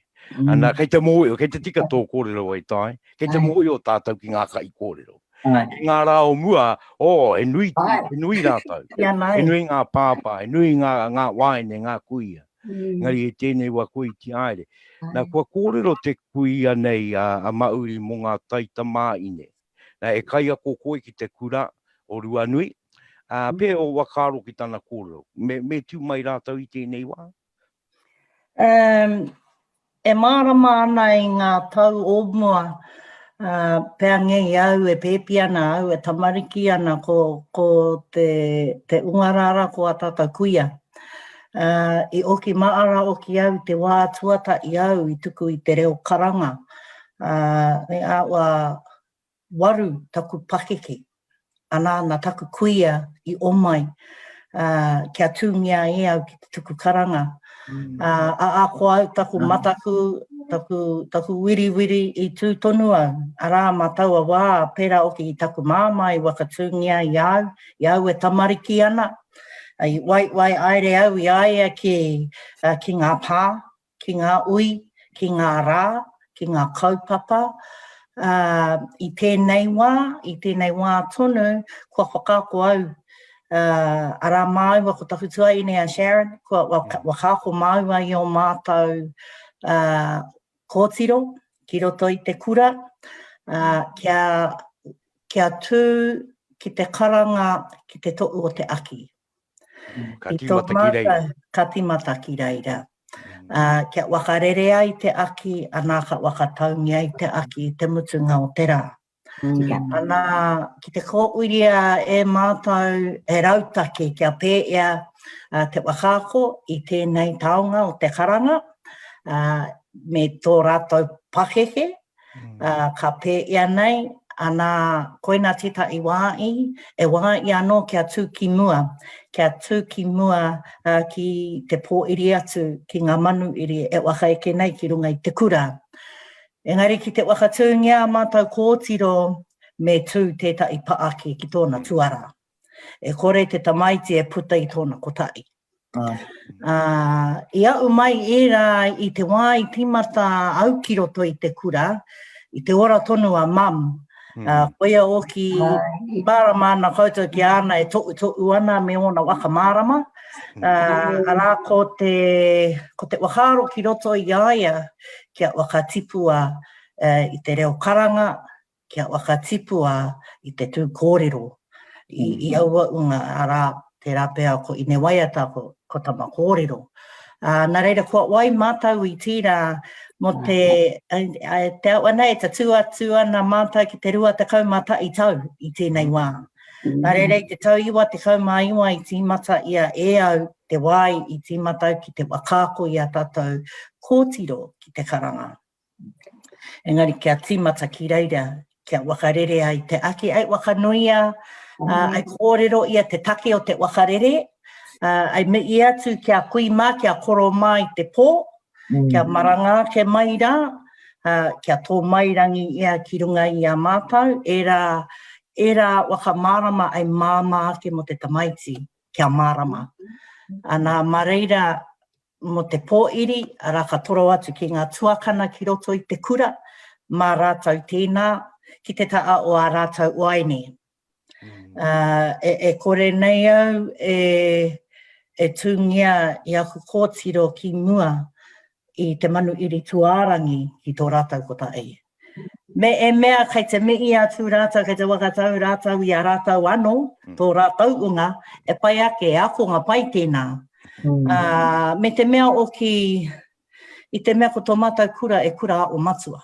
Ana, kei te moio, kei te tika tō kōrero ai tai, kei te moio tātou ki ngā kai kōrero. Ngā rāo mua, e nui rātou, e nui ngā pāpā, e nui ngā wāine, ngā kuia. Ngari e tēnei wa kui ti aere. Nā kua kōrero te kuia nei a Māhuri mō ngā taita māine. Nā e kai ako koe ki te kura o rua nui. Pē o whakaaro ki tāna kōrero. Me tū mai rātou i tēnei wā? E mārama ana i ngā tau o mua. Pea ngei au, e pēpi ana au, e tamariki ana ko te ungarara ko a tātou kuia. I oki maara oki au te wā tuatahi au i tuku i te reo karanga. Me awa waru taku pakeke. Anā taku kuia i omai. Kia tūngia e au ki te tuku karanga. Ko au taku mataku, taku wiri i tū tonu au. Arā mataua wā, pera oki i taku māma i waka tūngia i au e tamariki ana. I wai aere au i aia ki ngā pā, ki ngā ui, ki ngā rā, ki ngā kaupapa. I tēnei wā tonu, kua whakaako au. Arā māua ko taku tuai nei a Sharon, kua whakaako māua i o mātou kōtiro, ki roto i te kura. Kia tū ki te karanga, ki te to'u o te aki. Ka timata ki reira. Kia wakarere ai te aki, anā ka wakataungi ai te aki, te mutunga o te rā. Anā ki te kōuria e mātou e rautake kia pēia te wakaako i tēnei taonga o te karanga, me tō rātou pakeke, ka pēia nei, anā koina tita i wāi, e wāi anō kia tū ki mua. Kia tū ki mua ki te pōiri atu, ki ngā manu iri e wakaeke nei ki runga i te kura. Engari ki te wakatūngia mātou kōtiro me tū tētai paaki ki tōna tuara. E kore te tamaiti e puta i tōna kotai. I au mai era i te wāi timata au ki roto i te kura, i te ora tonu a mam. Poia oki mārama ana koutou ki ana e to'u ana me ona whakamārama. Arā ko te whakaaro ki roto i aia, kia whakatipua i te reo karanga, kia whakatipua i te tū kōrero. I aua unga arā te rāpea ko i ne waiata ko tama kōrero. Nā reira kua wai mātau i tira mo te awana e ta tuatu ana mātau ki te rua te kaumata i tau i tēnei wā. Nā reira i te tau iwa te kaumaiwa i tīmata ia e au te wai i tīmata ki te wakaako i a tātou kōtiro ki te karanga. Engari kia tīmata ki reira, kia wakarere ai te aki, ai wakanuia, ai kōrero ia te take o te wakarere, ai me i atu kia kui mā, kia koro mai te pō, kia maranga ke maira, kia tō mairangi ia ki runga i a mātau, era whakamārama ai māma ake mo te tamaiti, kia mārama. Ana mareira mo te pōiri, ara ka toro atu ki ngā tuakana ki roto i te kura, mā rātau tēnā, ki te taa o a rātau waine. E kore nei au, e tūngia i aku kōtiro ki mua i te manu iri tuārangi ki tō rātau kotai. Me e mea kei te mihi atu rātau, kei te wakatau rātau i a rātau anō, tō rātau unga, e pai ake e akonga pai tēnā. Me te mea o ki, i te mea ko tō mātou kura e kura o matua.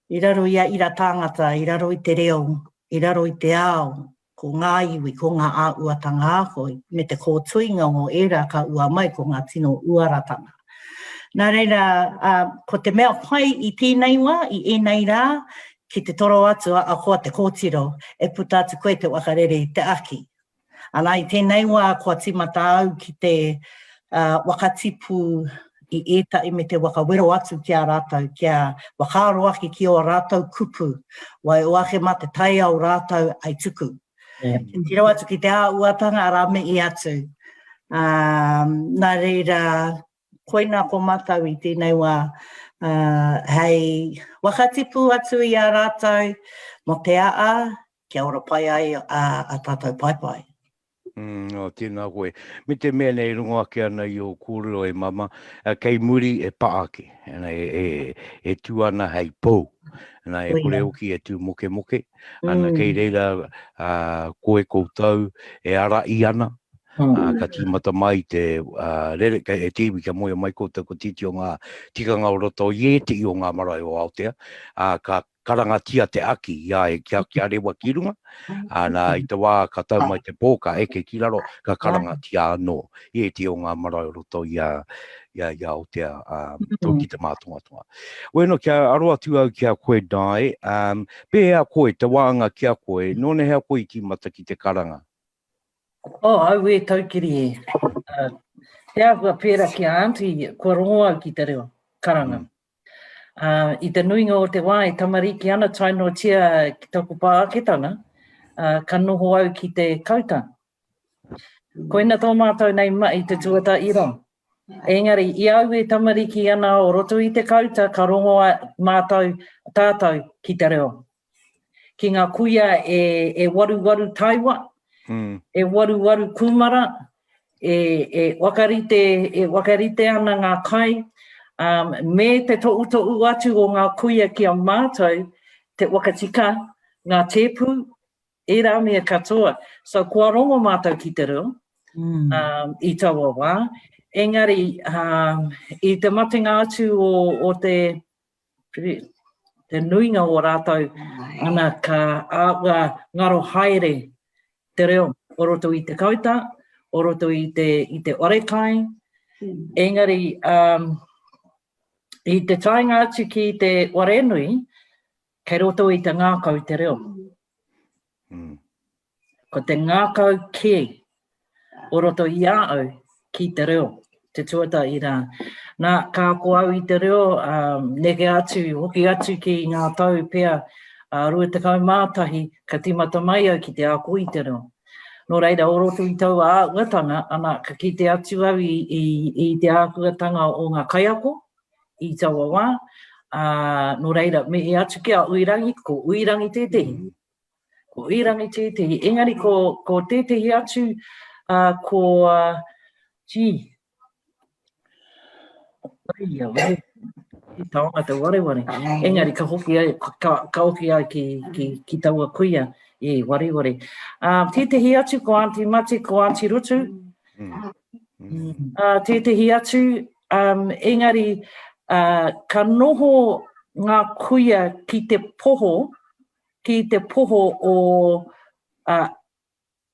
I raro ia ira tāngata, i raro i te reo, i raro i te ao, ko ngā iwi, ko ngā āuatanga ākoi, me te kōtuinga o era ka ua mai ko ngā tino uaratanga. Nā reira, ko te mea pai i tēnei wā, i ēnei rā, ki te toro atu a koa te kōtiro, e puta atu koe te wakarere i te aki. Ana i tēnei wā, kua timata au ki te wakatipu i ētai me te wakawero atu ki a rātau, kia whakaaro aki ki o rātau kupu, wai o ake ma te tai au rātau ai tuku. Tiro atu ki te āuatanga, ara me i atu. Nā reira, koina ko mātau i tēnei wā, hei wakatipu atu i a rātau, mo te aa, kia ora pai ai a tātou paipai. Tēnā koe. Me te mea nei runga ake ana i o kōrero e mama, kei muri e paake, e tu ana hei pō. Ana e kore oki e tu moke moke, ana kei reira koe koutou e ara i ana. Ka tīmata mai te rere, e tiwi ka moia mai koutou ko titi o ngā tikanga o roto i ētehi o ngā marae o Aotea, ka karangatia te aki, ia e kia rewa ki runga, nā i te wā ka tau mai te pōka eke ki raro, ka karangatia anō, i ētehi o ngā marae o roto i Aotea, tō ki te mātonga. Weno, kia aroa tu au kia koe dai, pēhea koe, te wāanga kia koe, nōne hea koe i tīmata ki te karanga? Au e taukiri e. Te awha pēra ki a aunty, kua rongo au ki te reo, karanga. I te nuinga o te wā e tamariki ana taino tia ki tōku pāaketanga, ka noho au ki te kauta. Koina tō mātou nei mai te Tuatahi ro. Engari, i au e tamariki ana o roto i te kauta, ka rongo mātou tātou ki te reo. Ki ngā kuia e waru taiwa, e waru kumara, e wakarite ana ngā kai, me te to'u atu o ngā kuia ki a mātou, te wakatika, ngā tepu, e rā mea katoa. So, kua rongo mātou ki te reo, i taua wā. Engari, i te matinga atu o te nuinga o rātou, ana ka aua ngaro haere te reo, o roto i te kauta, o roto i te orekai. Engari, i te tainga atu ki te warenui, kei roto i te ngākau te reo. Ko te ngākau ke, o roto i au ki te reo, te Tuatahi rā. Nā, kā ko au i te reo, neke atu, hoki atu ki ngā tau pēr, rua te kaumātahi, ka timata mai au ki te ako i te reo. Nō reira, o roto i tau āuatanga, ana ka ki te atu au i te āuatanga o ngā kaiako, i taua wā. Nō reira, me e atu ki a uirangi, ko uirangi tētehi. Ko uirangi tētehi. Engari, ko tētehi atu, ko... I taonga te wareware. Engari, ka hoki ai, ka hoki ai ki taua kuia. Wareware. Tētehi atu ko Aunty Mate, ko Aunty Rutu. Tētehi atu, engari, ka noho ngā kuia ki te poho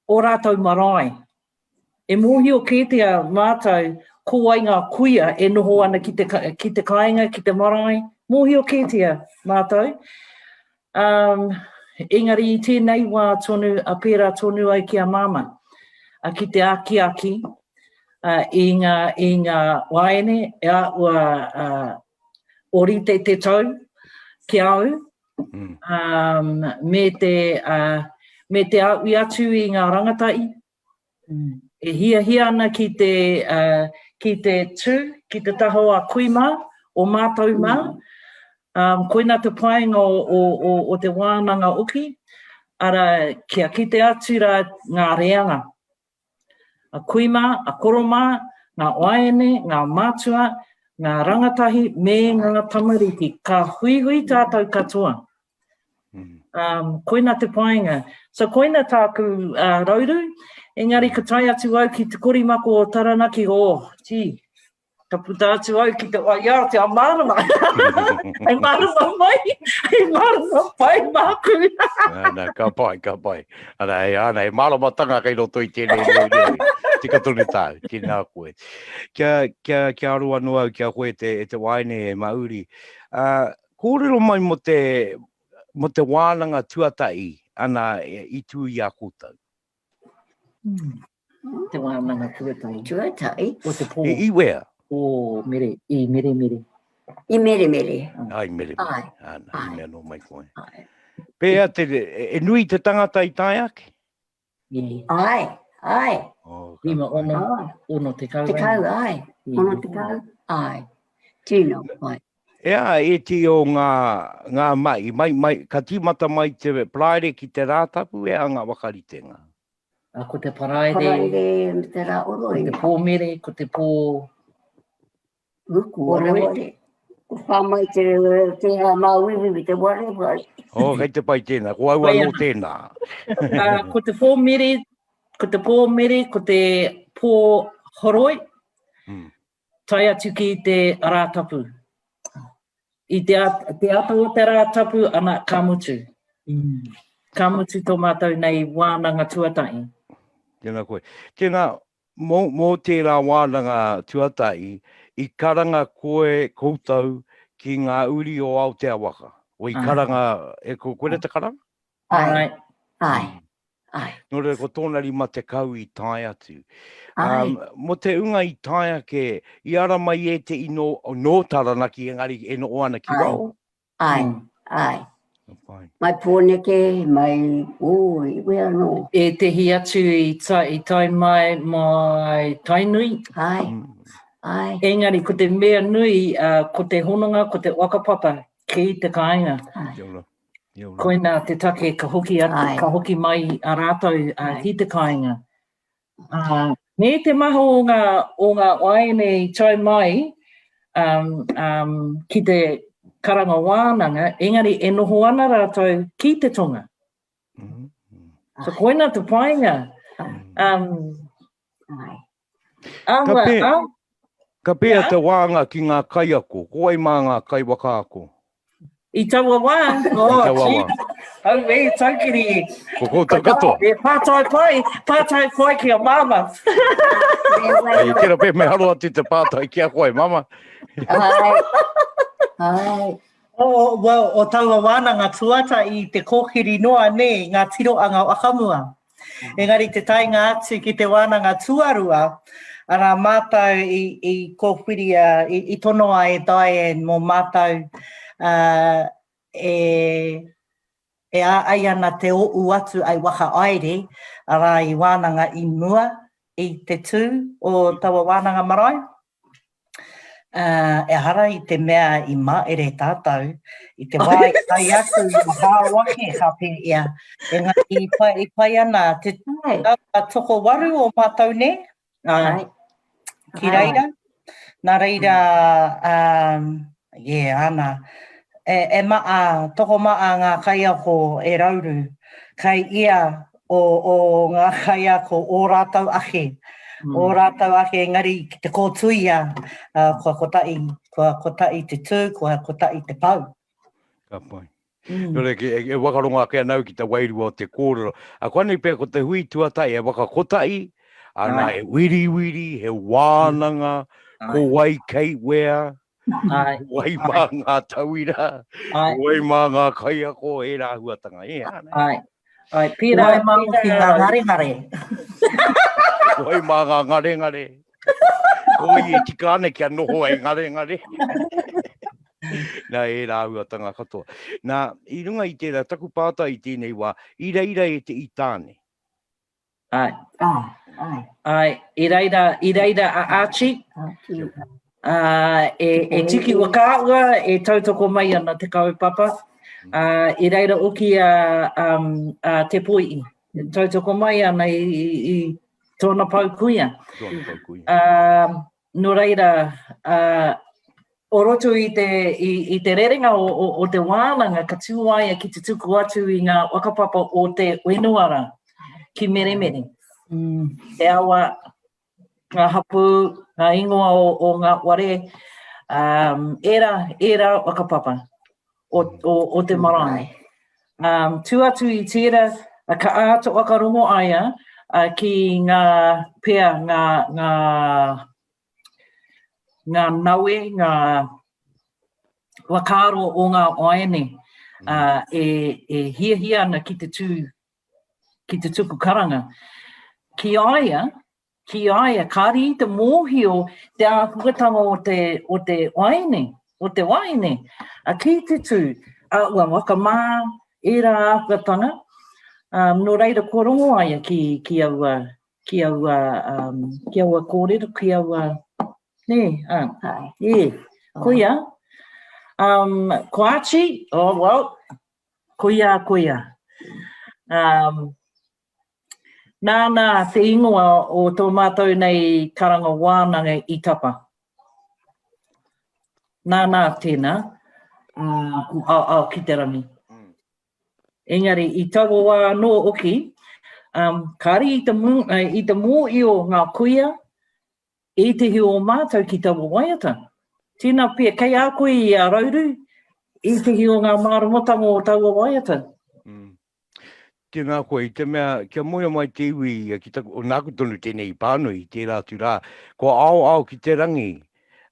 o rātou marae. E mohi o kētia mātou, ko ai ngā kuia e noho ana ki te kāinga, ki te marae. Mohi o kētia mātou. Engari i tēnei wā tonu Āperira tonu ai ki a mama. Ki te aki, i ngā waene, e a ua orite te tau ki au. Me te aui atu i ngā rangatai. E hia ana ki te tū, ki te taho a kuima, o mātou mā. Koina te painga o te wānanga uki, ara kia kite atu rā ngā reanga. A kuima, a koroma, ngā waene, ngā mātua, ngā rangatahi me ngā tamariki, ka hui hui tātou katoa. Koina te painga. So koina tāku rauru, engari ka tai atu au ki te korimako o Taranaki, gee, ka puta atu au ki te waia te amarama. Ai marama pai māku. Nā, ka pai. Ana, e marama tanga kei roto I tēnei. Tika tonu tāu, ki nā koe. Kia aroa noa au kia koe te waine e Māhuri. Kōrero mai mo te wānanga tuatahi, ana I tūi a kōtau. Te wānanga tuatahi. Tuatahi? O te pō. I wea? O mere. I mere. I mere. Ai, mere. Ai. I mea no mai koe. Pea, e nui te tangata I tai ake? Ai. Rima ono te kau. Te kau, ai. Ono te kau, ai. Tino, ai. Ea, e te o ngā mai, ka timata mai te praere ki te rātapu, ea ngā wakaritenga. Ko te paraere, te Rauru, ko te pōmere, ko te pō... Ruku, ore. Ko whamai te mauiwi te ware. Kei te pai tēnā, ko aua no tēnā. Ko te pōmere, ko te pō horoi, tai atu ki te rātapu. I te ata o te rātapu, ana kamutu. Kamutu tō mātou nei wānanga tuatahi. Tēnā koe. Tēnā, mō tērā wānanga tuatahi, I karanga koe koutou ki ngā uri o Aotearoa. O I karanga, koe te karanga? Ai. Nō re ko tōna rima te kau I tai atu. Mo te unga I tai ake, I ara mai ētehi no Taranaki, engari e no oana ki wau. Ai. Mai pōneke, mai... I wea no. Ētehi atu I tai mai tainui. Ai. Engari, ko te mea nui, ko te hononga, ko te wakapapa, ki te kāinga. Koina te take ka hoki mai a rātou ki te kāinga. Nē te maho o ngā waene I tai mai ki te karanga wānanga, engari e noho ana rātou ki te tonga. So koina te painga. Ka pēa te wānga ki ngā kai ako, koe mā ngā kai waka ako. I taua wā? Au e taukiri. Ko koutou katoa. E pātai pai ki a mama. E kera pē me haro atu te pātai ki a koe, mama. Ai. O taua wānanga tuata I te kōhiri noa ne, ngā tiroanga o akamua. Engari te tainga atu ki te wānanga Tuarua, ara mātou I kōwhiria, I tonoa e Diane mō mātou e ai ana te o atu ai waka aere, ara I wānanga I mua, I te tū o taua wānanga marae. E hara I te mea I maere tātou, I te wai ai atu I hāwake hape ia. Engari I pai ana te toko waru o mātou ne. Ki reira. Nā reira, ana. E maa, toko maa ngā kaiako e rauru. Kai ia o ngā kaiako o rātau ake. O rātau ake engari ki te kōtuia, kua kotai te tū, kua kotai te pau. Ka pai. Nore e wakaronga ake anau ki te wairua o te kōrero. A kwane pēr ko te hui tuatai e wakakotai, ana e wiri, he wānanga, ko wai kei wea, wai mā ngā tauira, wai mā ngā kaiako e rā huatanga. Ai, pira e mau ki ngā ngare. Wai mā ngā ngare. Oi e tika ane kia noho e ngare. Nā e rā huatanga katoa. Nā, I runga I tērā taku pāta I tēnei wā, I reira e te itāne. Ai, I reira a Archie. E tiki wakaua e tautoko mai ana te kaupapa. I reira uki a te poi. Tautoko mai ana I tōna paukuia. No reira, O roto i te rerenga o te wānanga ka tūaia ki te tuku atu i ngā wakapapa o te wenuara ki meremere. Te awa, ngā hapu, ngā ingoa o ngā ware, era wakapapa o te marae. Tū atu i tira, ka āta wakarongo aia ki ngā pea, ngā naue, ngā whakaaro o ngā oaene e hia ana ki te tuku karanga. Ki aia, kāri i te mōhio te āhuatanga o te waine, a ki te tū, ua wakamā, era āhuatanga, no reira kōrongo aia ki aua kōrero, ki aua, koia. Koachi, koia. Nāna te ingoa o tō mātou nei karanga wānanga I tapa. Nāna tēnā, ki te rangi. Engari, I taua wā no oki, kāri I te mōio ngā kuia, ētehi o mātou ki taua waiata. Tēnā pia, kei a koe I a Rauru, ētehi o ngā māramotanga o taua waiata. Tēnā koe, I te mea, kia moia mai te iwi, o nāku tonu tēnei pānui, tērā tūrā, ko ao ki te rangi,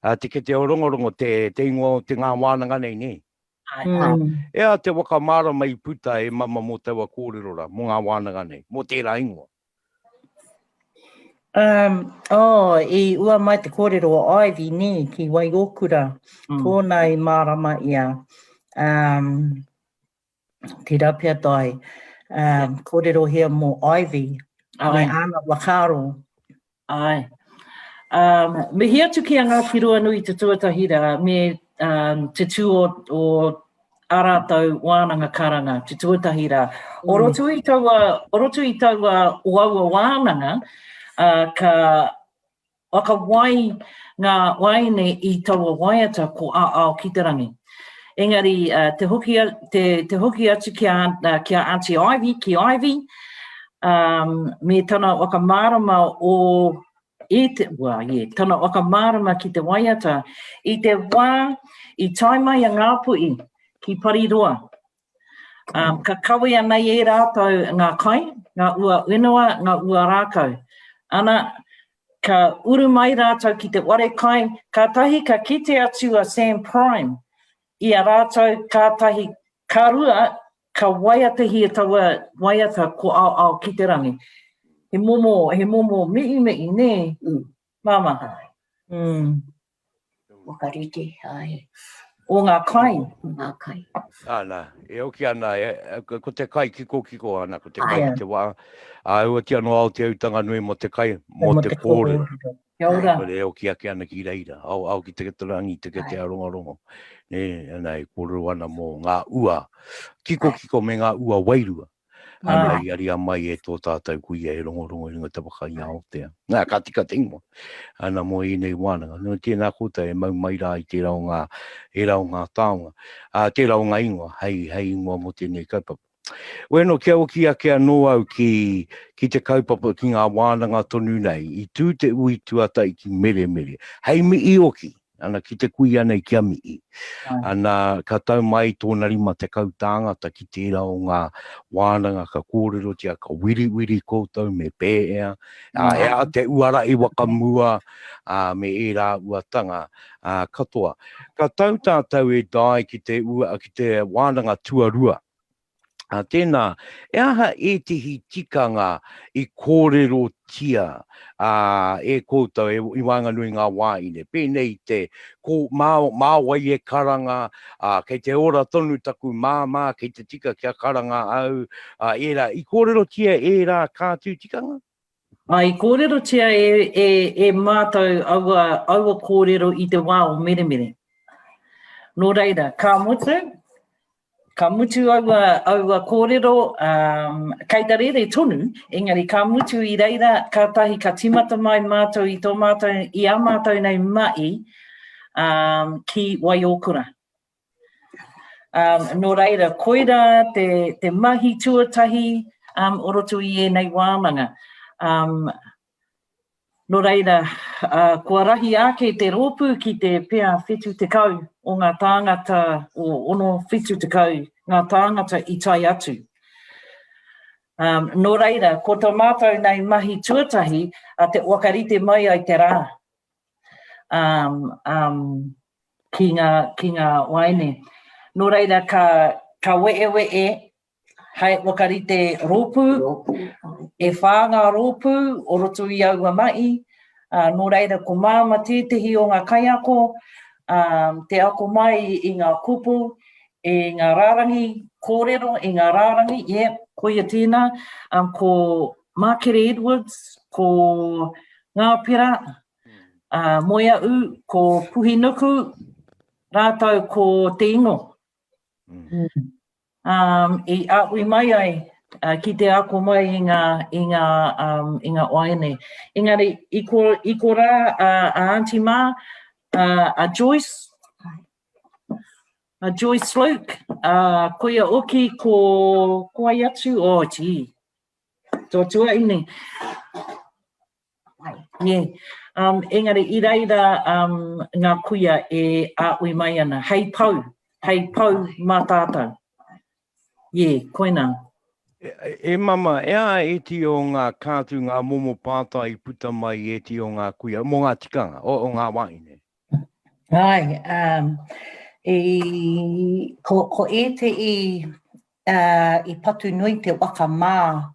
te orongorongo te ingoa o te ngā wānanga nei, ne? Ea te whakamārama I puta e mama mō taua kōrero mō ngā wānanga nei, mō tērā ingoa. I ua mai te kōrero o Ivy ne, ki Waiokura, tōna I mārama ia, te rapia tai, kōrero hea mō Ivy, me ana whakaaro. Ai. Me hea tuki a ngā whirua nui te tuatahira, me te tū o ārātau wānanga karanga, te tuatahira. O roto I taua o aua wānanga, ka whakawai ngā waine I taua waiata ko ao ki te rangi. Engari, te hoki atu kia Auntie Ivy, ki Ivy, me tana whakamārama o tana whakamārama ki te waiata, I te wā, I taimai a ngā pui, ki Pariroa. Ka kawe anei e rātou ngā kai, ngā ua whenua, ngā ua rākau. Ana, ka uru mai rātou ki te ware kai, ka tahi ka kite atu a Sam Prime, I a rātou ka tahi karua, ka waiatahi e taua waiata ko ao ki te rangi. He momo mei, ne? Mama. Wakarite, ai. O ngā kai. Ngā kai. Ana, e oki ana, ko te kai kiko ana, ko te kai ki te wā. Ua tia no ao te autanga nui mo te kai, mo te kōrero. Kia ora. E oki ake ana ki reira, au ki te rangi, te arongarongo. Ana e kōrero ana mō ngā ua. Kiko me ngā ua wairua. Ana I aria mai e tō tātou kuia e rongorongo I runga te waka I aotea. Nā, ka tika te ingoa. Ana mō I nei wānanga. Nō tēnā kouta e mau mai rā I te rao ngā tāonga. Te rao ngā ingoa, hei ingoa mō tēnei kaupapa. Weno, kia oki ake anō au ki te kaupapa ki ngā wānanga tonu nei. I tū te ui tuatahi ki mere. Hei mi I oki. Ana ki te kui ana I kia mii. Ana ka tau mai tōna rima te kautangata ki tērā o ngā wānanga ka kōrero tia ka wiri koutou me pēea. Ea te uara I wakamua me e rā uatanga katoa. Ka tau tātou e dai ki te wānanga Tuarua. Tēnā, e aha ētehi tikanga I kōrero tia e koutou I wanganui ngā wāine. Pēnei te māwai e karanga, kei te ora tonu taku māmā, kei te tika kia karanga au, I kōrero tia e rā kātū tikanga? I kōrero tia e mātou aua kōrero I te wā o mere. Nō reira, ka mutu aua kōrero, kei ta rere tonu, engari ka mutu I reira, ka tahi ka timata mai mātou I tō mātou, I a mātou nei mai, ki Waiokura. Nō reira, koira te mahi tuatahi o roto i ēnei wānanga. Nō reira, kua rahi ake te rōpū ki te pea whetū te kau o ngā tāngata, o ono whetū te kau, ngā tāngata i tai atu. Nō reira, ko tō mātou nei mahi tuatahi te wakarite mai ai te rā. Ki ngā waene. Nō reira, ka wee hei wakarite rōpū, e whāngā rōpū o roto i aua mai. Nō reira, ko māma tētehi o ngā kaiako, te ako mai i ngā kupu, e ngā rārangi, kōrero, e ngā rārangi, koia tēnā, ko Mākere Edwards, ko ngā pera, moia u, ko puhi nuku, rātau ko te ingo. I aui mai ai, ki te ako mai i ngā oaene. Engari, i ko rā a Auntie Ma, a Joyce Luke, koia oki ko ai atu, gee, tōtua ini. Engari, i reira ngā kuia e aui mai ana, hei pau mā tātou. Koina. Mama, ea e ti o ngā kātu, ngā momo pāta i puta mai e ti o ngā kuia, mō ngā tikanga, o ngā waine? Ko ētehi i patu nui te whakamā,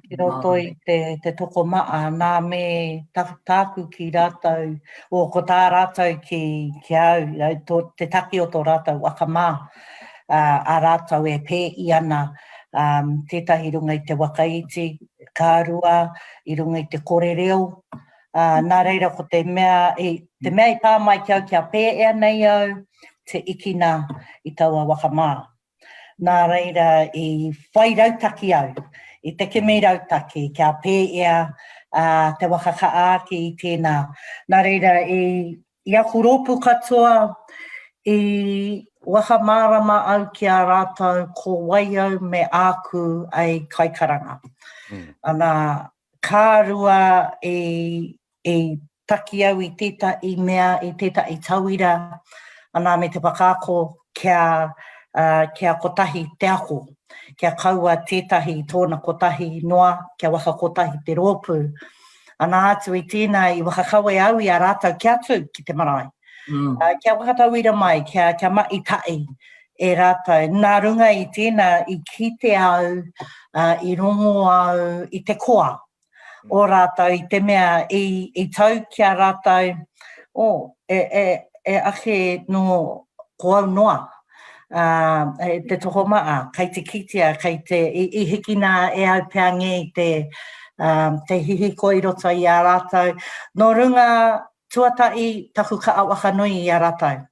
ki roto i te toko maa, nā me tāku ki rātou, o ko tā rātou ki au, te taki o tō rātou whakamā, a rātou e pē i ana, tētahi runga i te wakaiti, kārua, i runga i te kōrero, nā reira ko te mea i pā mai kia pē ea nei au, te ikina i taua wakamā. Nā reira i whai rautaki au, i te kemi rautaki, kia pē ea te wakakaaki i tēnā. Nā reira i aku rōpu katoa, i whakamārama au ki a rātou ko waiau me āku ai kaikaranga. Ana kārua e taki au i tētai mea, i tētai tauira, ana me te whakaako kia kotahi te ako, kia kaua tētahi tōna kotahi noa, kia waka kotahi te rōpū. Ana atu i tēnā i wakakawe au i a rātou kia atu ki te marae. Kia whakatauira mai, kia mai tai e rātou. Nā runga i tēnā i kite au, i rongo au, i te koa o rātou, i te mea i tau kia rātou, e ake no ko au noa, te toho maa, kai te kitea, kai te i hikina e au peange i te hihiko i roto i a rātou. No runga, Tuatahi taku kaa waka nui i a rātou.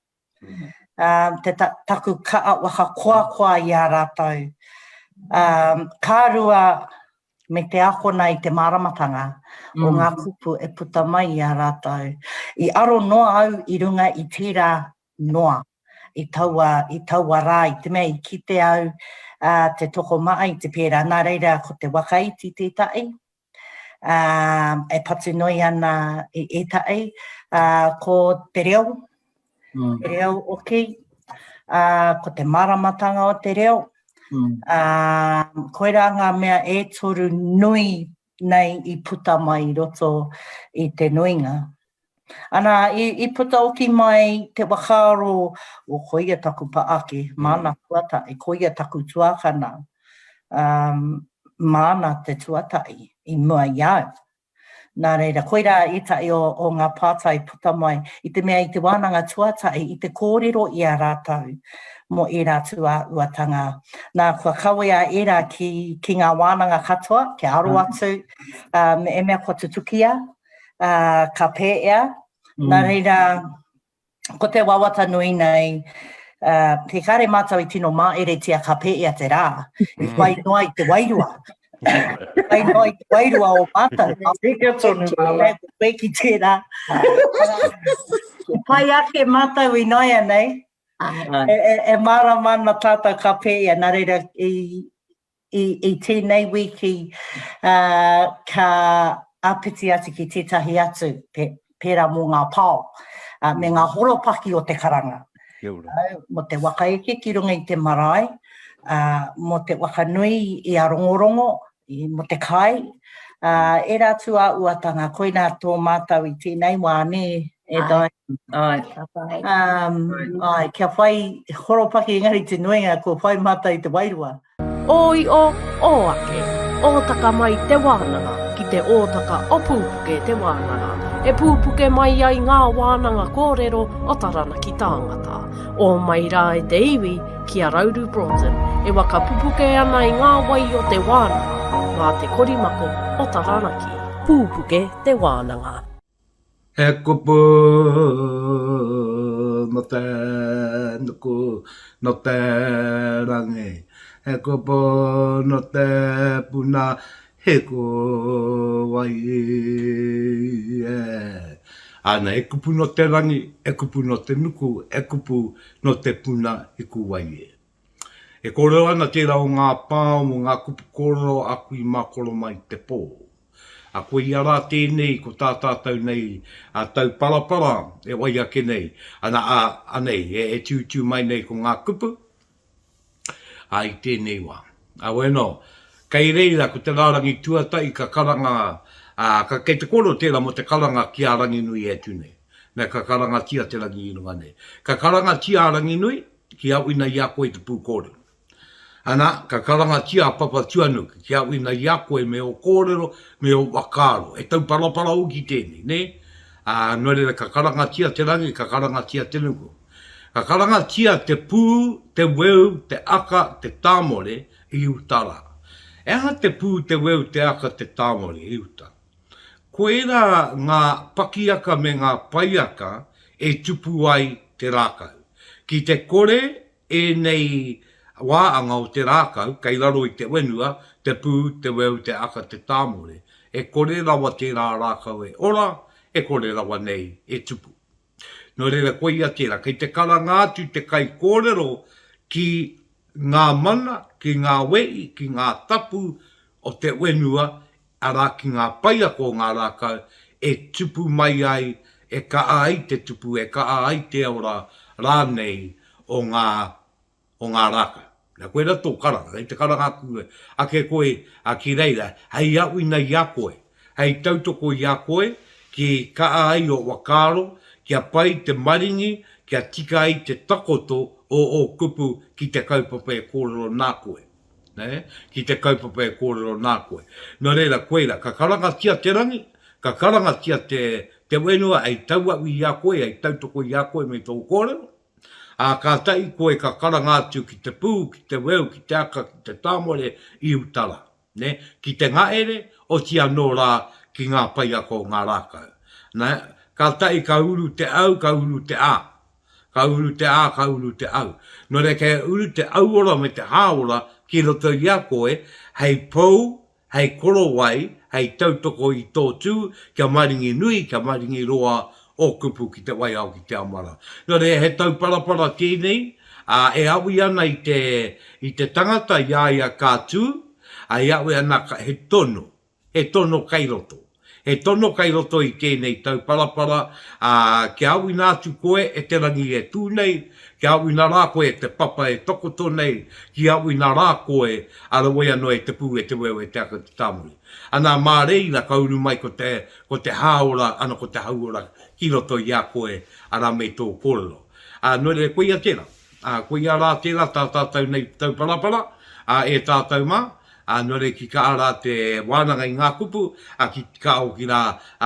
Te taku kaa waka koa i a rātou. Kārua me te ahona i te māramatanga o ngā kupu e puta mai i a rātou. I aro noa au i runga i tērā noa. I taua rā, i te mea i kite au te toko maa i te pērā. Nā reira ko te wakaiti tētai. E patu noi ana i ētai, ko te reo oki, ko te māramatanga o te reo. Koira ngā mea e toru nui nei i puta mai roto i te nuinga. Ana i puta oki mai te whakaaro o koia taku paake, mana tuatai, koia taku tuakana, mana te tuatai. I mua iau. Nā reira, koira i tai o ngā pātai puta mai, i te mea i te wānanga tuatai, i te kōrero i a rātou, mo i rātua uatanga. Nā kua kawea era ki ngā wānanga katoa, ke aro atu, e mea kua tutukia, ka pēea. Nā reira, ko te wawata nui nei, te kare mātou i tino mā ere tia ka pēea te rā, i whai noa i te wairua. Ai noi wairua o mata. Tika tonu mala. Koe ki tērā. Pai ake mata i noia nei. E mara mana tata ka pēia, nā reira i tēnei wiki ka apiti atu ki tētahi atu pērā mō ngā pāo, me ngā horopaki o te karanga. Mo te waka eke ki runga i te marae, mo te waka nui i a rongorongo, mo te kai. E rātu a uatanga, koe nā tō mātau i tēnei wāne e dai. Ai, kia whai horopaki engari te nuinga, ko whai mata i te wairua. Oi o ake, ōtaka mai te wānanga, ki te ōtaka o Pupuke Te Wānanga. E pupuke mai ai ngā wānanga kōrero o Taranaki Tangata. O mai rā e te iwi ki a Rauru Broughton, e waka pupuke ana i ngā wai o te wānanga, ngā te korimako o Taranaki. Pupuke Te Wānanga. He kupu no te nuku, no te rangi. He kupu no te puna, he ko wai. Ana e kupu no te rangi, e kupu no te nuku, e kupu no te puna, he ko wai. E kōrero ana tērā o ngā pāo mo ngā kupu kōrero aku i mākoro mai te pō. A koe i ara tēnei ko tātātou nei a tau parapara e wai ake nei. Ana anei e tūtū mai nei ko ngā kupu. A i tēnei wā. A weno, kei reira ko te rārangi tuatahi ka karanga, kei te koro tēra mo te karanga ki a rangi nui e tūnei. Nā ka karanga tia te rangi inu nei. Ka karanga tia a rangi nui ki au ina ia koe te pūkōrero. Ana, ka karanga tia papa tuanuki, ki au ina ia koe me o kōrero, me o whakaaro. E tau parapara u ki tēnei, ne? Noere ka karanga tia te rangi, ka karanga tia te nuku. Ka karanga tia te pū, te weu, te aka, te tāmore, i utara. E aha te pū, te weu, te aka, te tāmore, i utara. Koera ngā pakiaka me ngā paiaka e tupu ai te rākau. Ki te kore e nei wāanga o te rākau, kei raro i te wenua, te pū, te weu, te aka, te tāmore. E kore rawa tērā rākau e ora, e kore rawa nei e tupu. No reira koe ia tērā, kei te karanga atu te kai kōrero ki ngā mana, ki ngā wei, ki ngā tapu o te wenua, ara ki ngā paiako o ngā rākau, e tupu mai ai, e ka ai te tupu, e ka ai te ora rānei o ngā rākau. Nā koe rato karanga, hei te karanga kue, ake koe a ki reira, hei au ina ia koe, hei tautoko ia koe, ki ka ai o whakaaro, kia pai te maringi, kia tika ai te takoto o kupu ki te kaupapa e kōrero nā koe. Ne? Ki te kaupapa e kōrero nā koe. No reira koeira, ka karanga tia te rangi, ka karanga tia te wenua, ai taua ui ia koe, ai tautoko ia koe me tō kōrero. Ka tai koe ka karanga atu ki te pū, ki te weu, ki te aka, ki te tāmore, i utara. Ne? Ki te ngaere, o tia no rā ki ngā paiako ngā rākau. Ne? Ka tai ka uru te au, ka uru te ā. Ka uru te ā, ka uru te au. No re ke uru te au ora me te hāora, ki roto ia koe, hei pou, hei korowai, hei tautoko i tō tū, kia maringi nui, kia maringi roa, o kupu ki te waiau ki te amara. No re, he tau parapara tēnei, e awi ana i te tangata iaia kātū, e awi ana he tono kairoto. He tono kairoto i tēnei tau parapara, ki awi nātu koe e te rangi e tūnei, ki awi nā rā koe e te papa e tokoto nei, ki awi nā rā koe ara wea no e te pū e te weu e te aka te tāmuri. Ana mā reira kauru mai ko te haora, ana ko te hauora, ki roto i a koe ara me tō kōrero. No re koe ia tēra. Koe ia rā tēra tātātou nei tau parapara, e tātou mā. No re ki ka ara te wānanga i ngā kupu, ki ka o ki rā,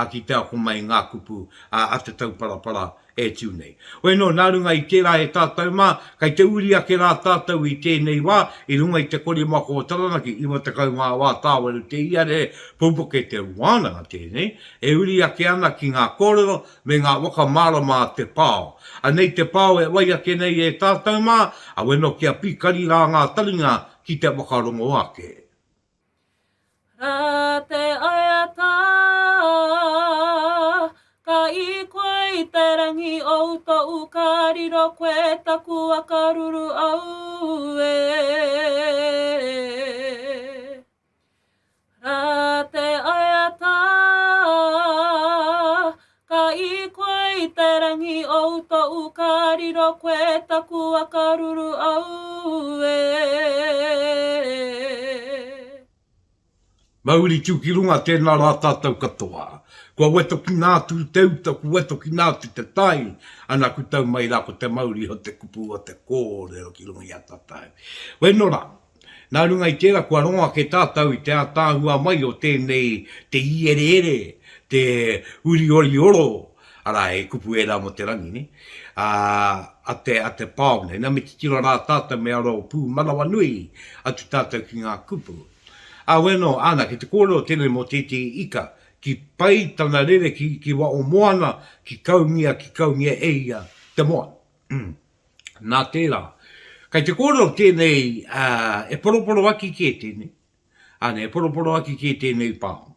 ki te ako mai ngā kupu, a te tau parapara e tū nei. Oe no, nā runga i tērā e tātou mā, kai te uri ake rā tātou i tēnei wā, i runga i te korimako o Taranaki, i te kaunga wā tāwaru te iare, Pupuke Te Wānanga tēnei, e uri ake ana ki ngā kōrero, me ngā whakamārama te pāo. A nei te pāo e wai ake nei e tātou mā, a weno kia pikari rā ngā taringa ki te whakarongo ake. Rā te aiata, ka I koe I te rangi o tau ka riro koe taku a ka ruru au e. Rā te aiata, ka I koe I te rangi o tau ka riro koe taku a ka ruru au e. Māhuri ki runga tēnā rā tātou katoa. Kua weto ki nā tu teuta, kua weto ki nā tu te tai, ana ku tau mai rā ko te Māhuri ho te kupu o te kōrero ki runga I a tātou. Weno rā, nā runga I tērā kua ronga ke tātou I te ātāhua mai o tēnei te ierere, te uri ori oro, ara e kupu e rā mo te rangi, ne? A te pāo nei, nā me titira rā tātou me aro pū manawa nui, atu tātou ki ngā kupu. Weno, ana, ki te kōrero tēnei mo tēte ika, ki pai tana rere ki wa o moana, ki kaungia eia te moana. Nā tērā. Kai te kōrero tēnei e poroporo aki ke tēnei. Ane, e poroporo aki ke tēnei pāho.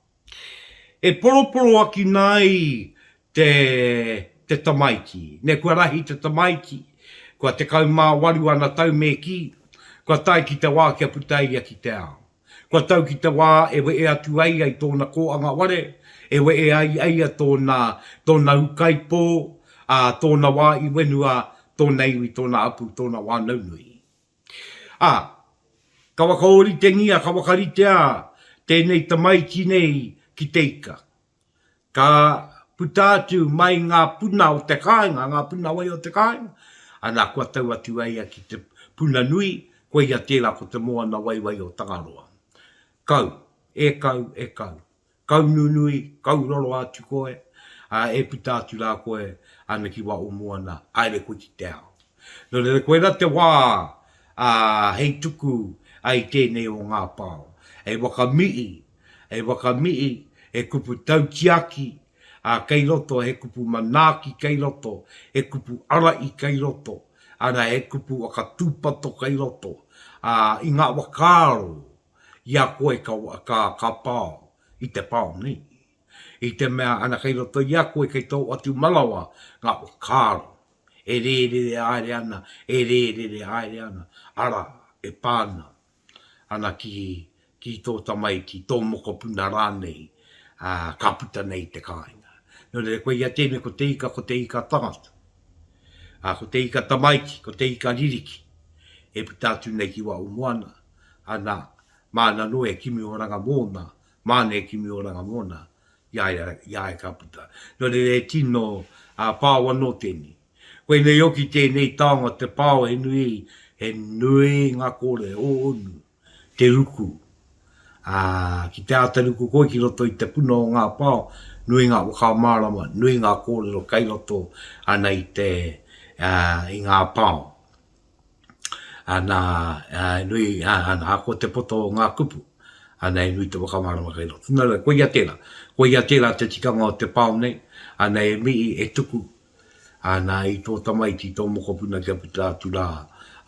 E poroporo aki nai te tamaiki. Ne kua rahi te tamaiki. Kua te kaumā waru ana tau me ki. Kua tai ki te wā kia putai ki te ao. Kua tau ki te wā e we e atu ai ai tōna kōanga ware, e we e ai tōna ukaipo, tōna wā I wenua, tōna iwi, tōna apu, tōna wā naunui. Ka wakaori te ngia, ka wakarite tēnei tamaiki nei ki te ika. Ka putatu mai ngā puna o te kāinga, ngā puna wai o te kāinga, ana kua tau atu ai ki te puna nui, koe ia tērā ko te moana wai o Tangaroa. Kau, e kau. Kau nunui, kau roro atu koe, e puta atu rā koe, ana ki wa o moana, aere koe ki te ao. No re koe ra te wā, hei tuku, ai tēnei o ngā pāo. E wakamii, e kupu tautiaki, kei roto, e kupu manaki kei roto, e kupu arai kei roto, ana e kupu wakatūpato kei roto, I ngā whakaaro, ia koe ka pāo, I te pāo nei. I te mea ana kei roto ia koe kei tō atu malawa, ngā whakaaro. E re aere ana, ara, e pāna, ana ki tō tamaiti, tō moko puna rānei, ka puta nei te kāinga. No re koe ia tēne ko te ika tangata. Ko te ika tamaiti, ko te ika ririki. E puta atu nei ki wa umuana, ana, mana no e kimi o ranga mōna, mana e kimi o ranga mōna, ia e ka puta. No re tino pāwa no tēne. Koe nei oki tēnei taonga te pāo e nui ngā kore o onu, te ruku. Ki te ata ruku koe ki roto I te puna o ngā pāo, nui ngā whakamārama, nui ngā kōrero kai roto ana I ngā pāo. Nui, ko te poto o ngā kupu, ana nui te whakamārama kai roto. Nara, koe ia tēra te tikanga o te pāo nei, ana e mii e tuku, ana I tō tamaiti tō moko puna kia puta atu rā,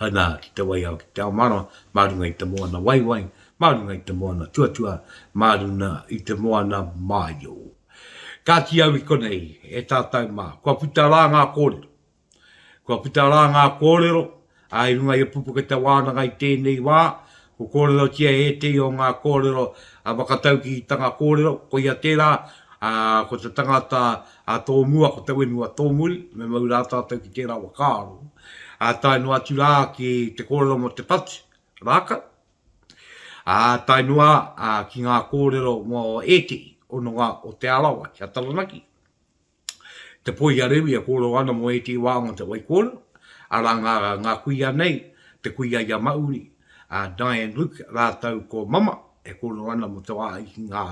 ana ki te wai au ki te ao mara, mārunga I te moana waiwai, mārunga I te moana tuatua, mārunga I te moana māio. Ka ti au I konei, e tātou mā, kua puta rā ngā kōrero. Kua puta rā ngā kōrero, ai runga I Pupuke Te Wānanga I tēnei wā, ko kōrero tia ētehi o ngā kōrero, whakataukitanga kōrero, ko ia tērā, ko te tangata tō mua, ko te wenua tō muri, me mau rā tātou ki tērā whakaaro. Tainu atu rā ki te kōrero mo te patu, rāka. Tainua ki ngā kōrero mo ētehi, hononga o Te Arawa, kia Taranaki. Te Poia Rewi, kōrero ana mo ētehi wānga te whaikōrero. Ara ngā kuia nei, te kuia ia Māhuri, Diane Luke, rātau ko mama, e kōrero ana mo te wā I ngā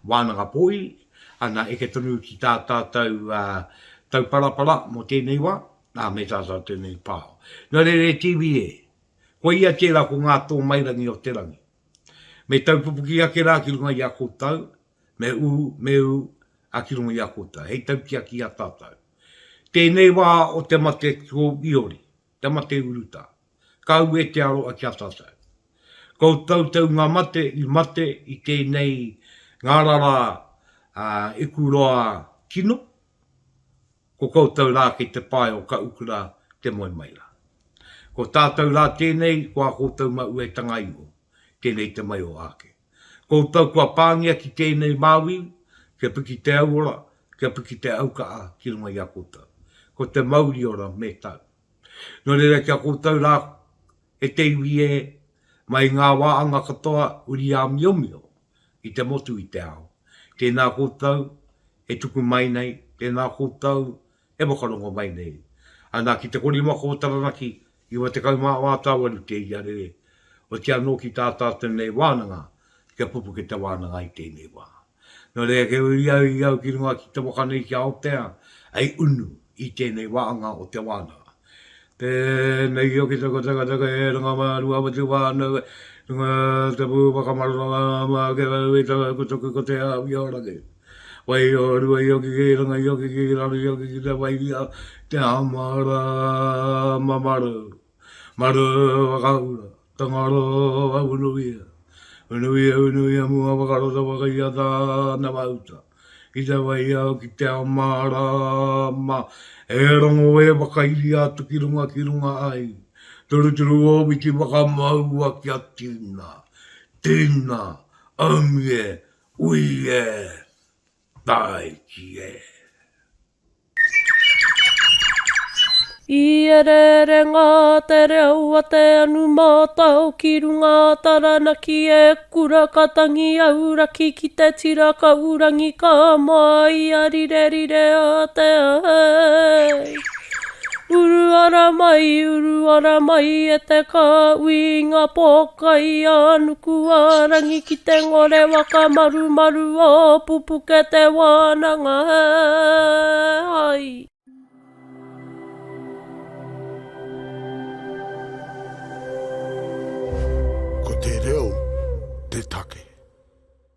wānanga pōi, ana e ke tonu ki tā tātou tau parapara mo tēnei wā, me tātou tēnei pāho. Nō re TV e, koe ia tērā ko ngā tō mairangi o te rangi. Me tau pupuki ake rā ki runga I a kōtau, me u a ki runga I a kōtau, hei tau ki a ki a tātou. Tēnei wā o te mate ko iori, te mate uruta. Kau e te aro a ki a tātou. Koutou tau ngā mate i tēnei ngā rara i kuroa kino. Ko koutou rā kei te pai o ka ukura te moe mai rā. Ko tātou rā tēnei, kua koutou mau e tangaimo, tēnei te mai o ake. Koutou kua pāngia ki tēnei māwi, kia piki te aura, kia piki te aukaa ki runga i a koutou. Ko te mauri ora me tau. No reira kia koutou rā e te iwi e, mai ngā wāanga katoa uri a miomio i te motu i te ao. Tēnā koutou e tuku mai nei, tēnā koutou e wakarongo mai nei. Ana ki te korimako o Taranaki, i wa te kaumā wātāwaru te iarere, o te anō ki tātā tēnei wānanga, kia Pupuke Te Wānanga i tēnei wā. No rea ke uri au ki runga ki te wakanei ki Aotea, ai unu i tēnei wāanga o te wānanga. Tēnei o ki tako taka e runga mārua wa te wānau, runga te pū whakamārama, ke wau e tawa kutoku ko te au i orake. Wai o rua i oki ki runga i oki ki ranu i oki ki te wai te amara mamaru. Maru wakaura, tangaro a unuia. Unuia mua wakaro ta wakaia tāna mauta. I te wai au ki te amara ma. E rongo e wakairi atu ki runga ai. Turuturu o wiki wakamaua ki a tina. Tina, amie, uie, tai ki e. I ere ngā te reua te anu mātau ki runga Taranaki e kura katangi auraki ki te tiraka urangi ka mai a rire a te ai. Uruara mai e te ka uinga pokai anuku arangi ki te ngore waka maru o Pupuke Te Wānanga ai. Ko te reo, te take.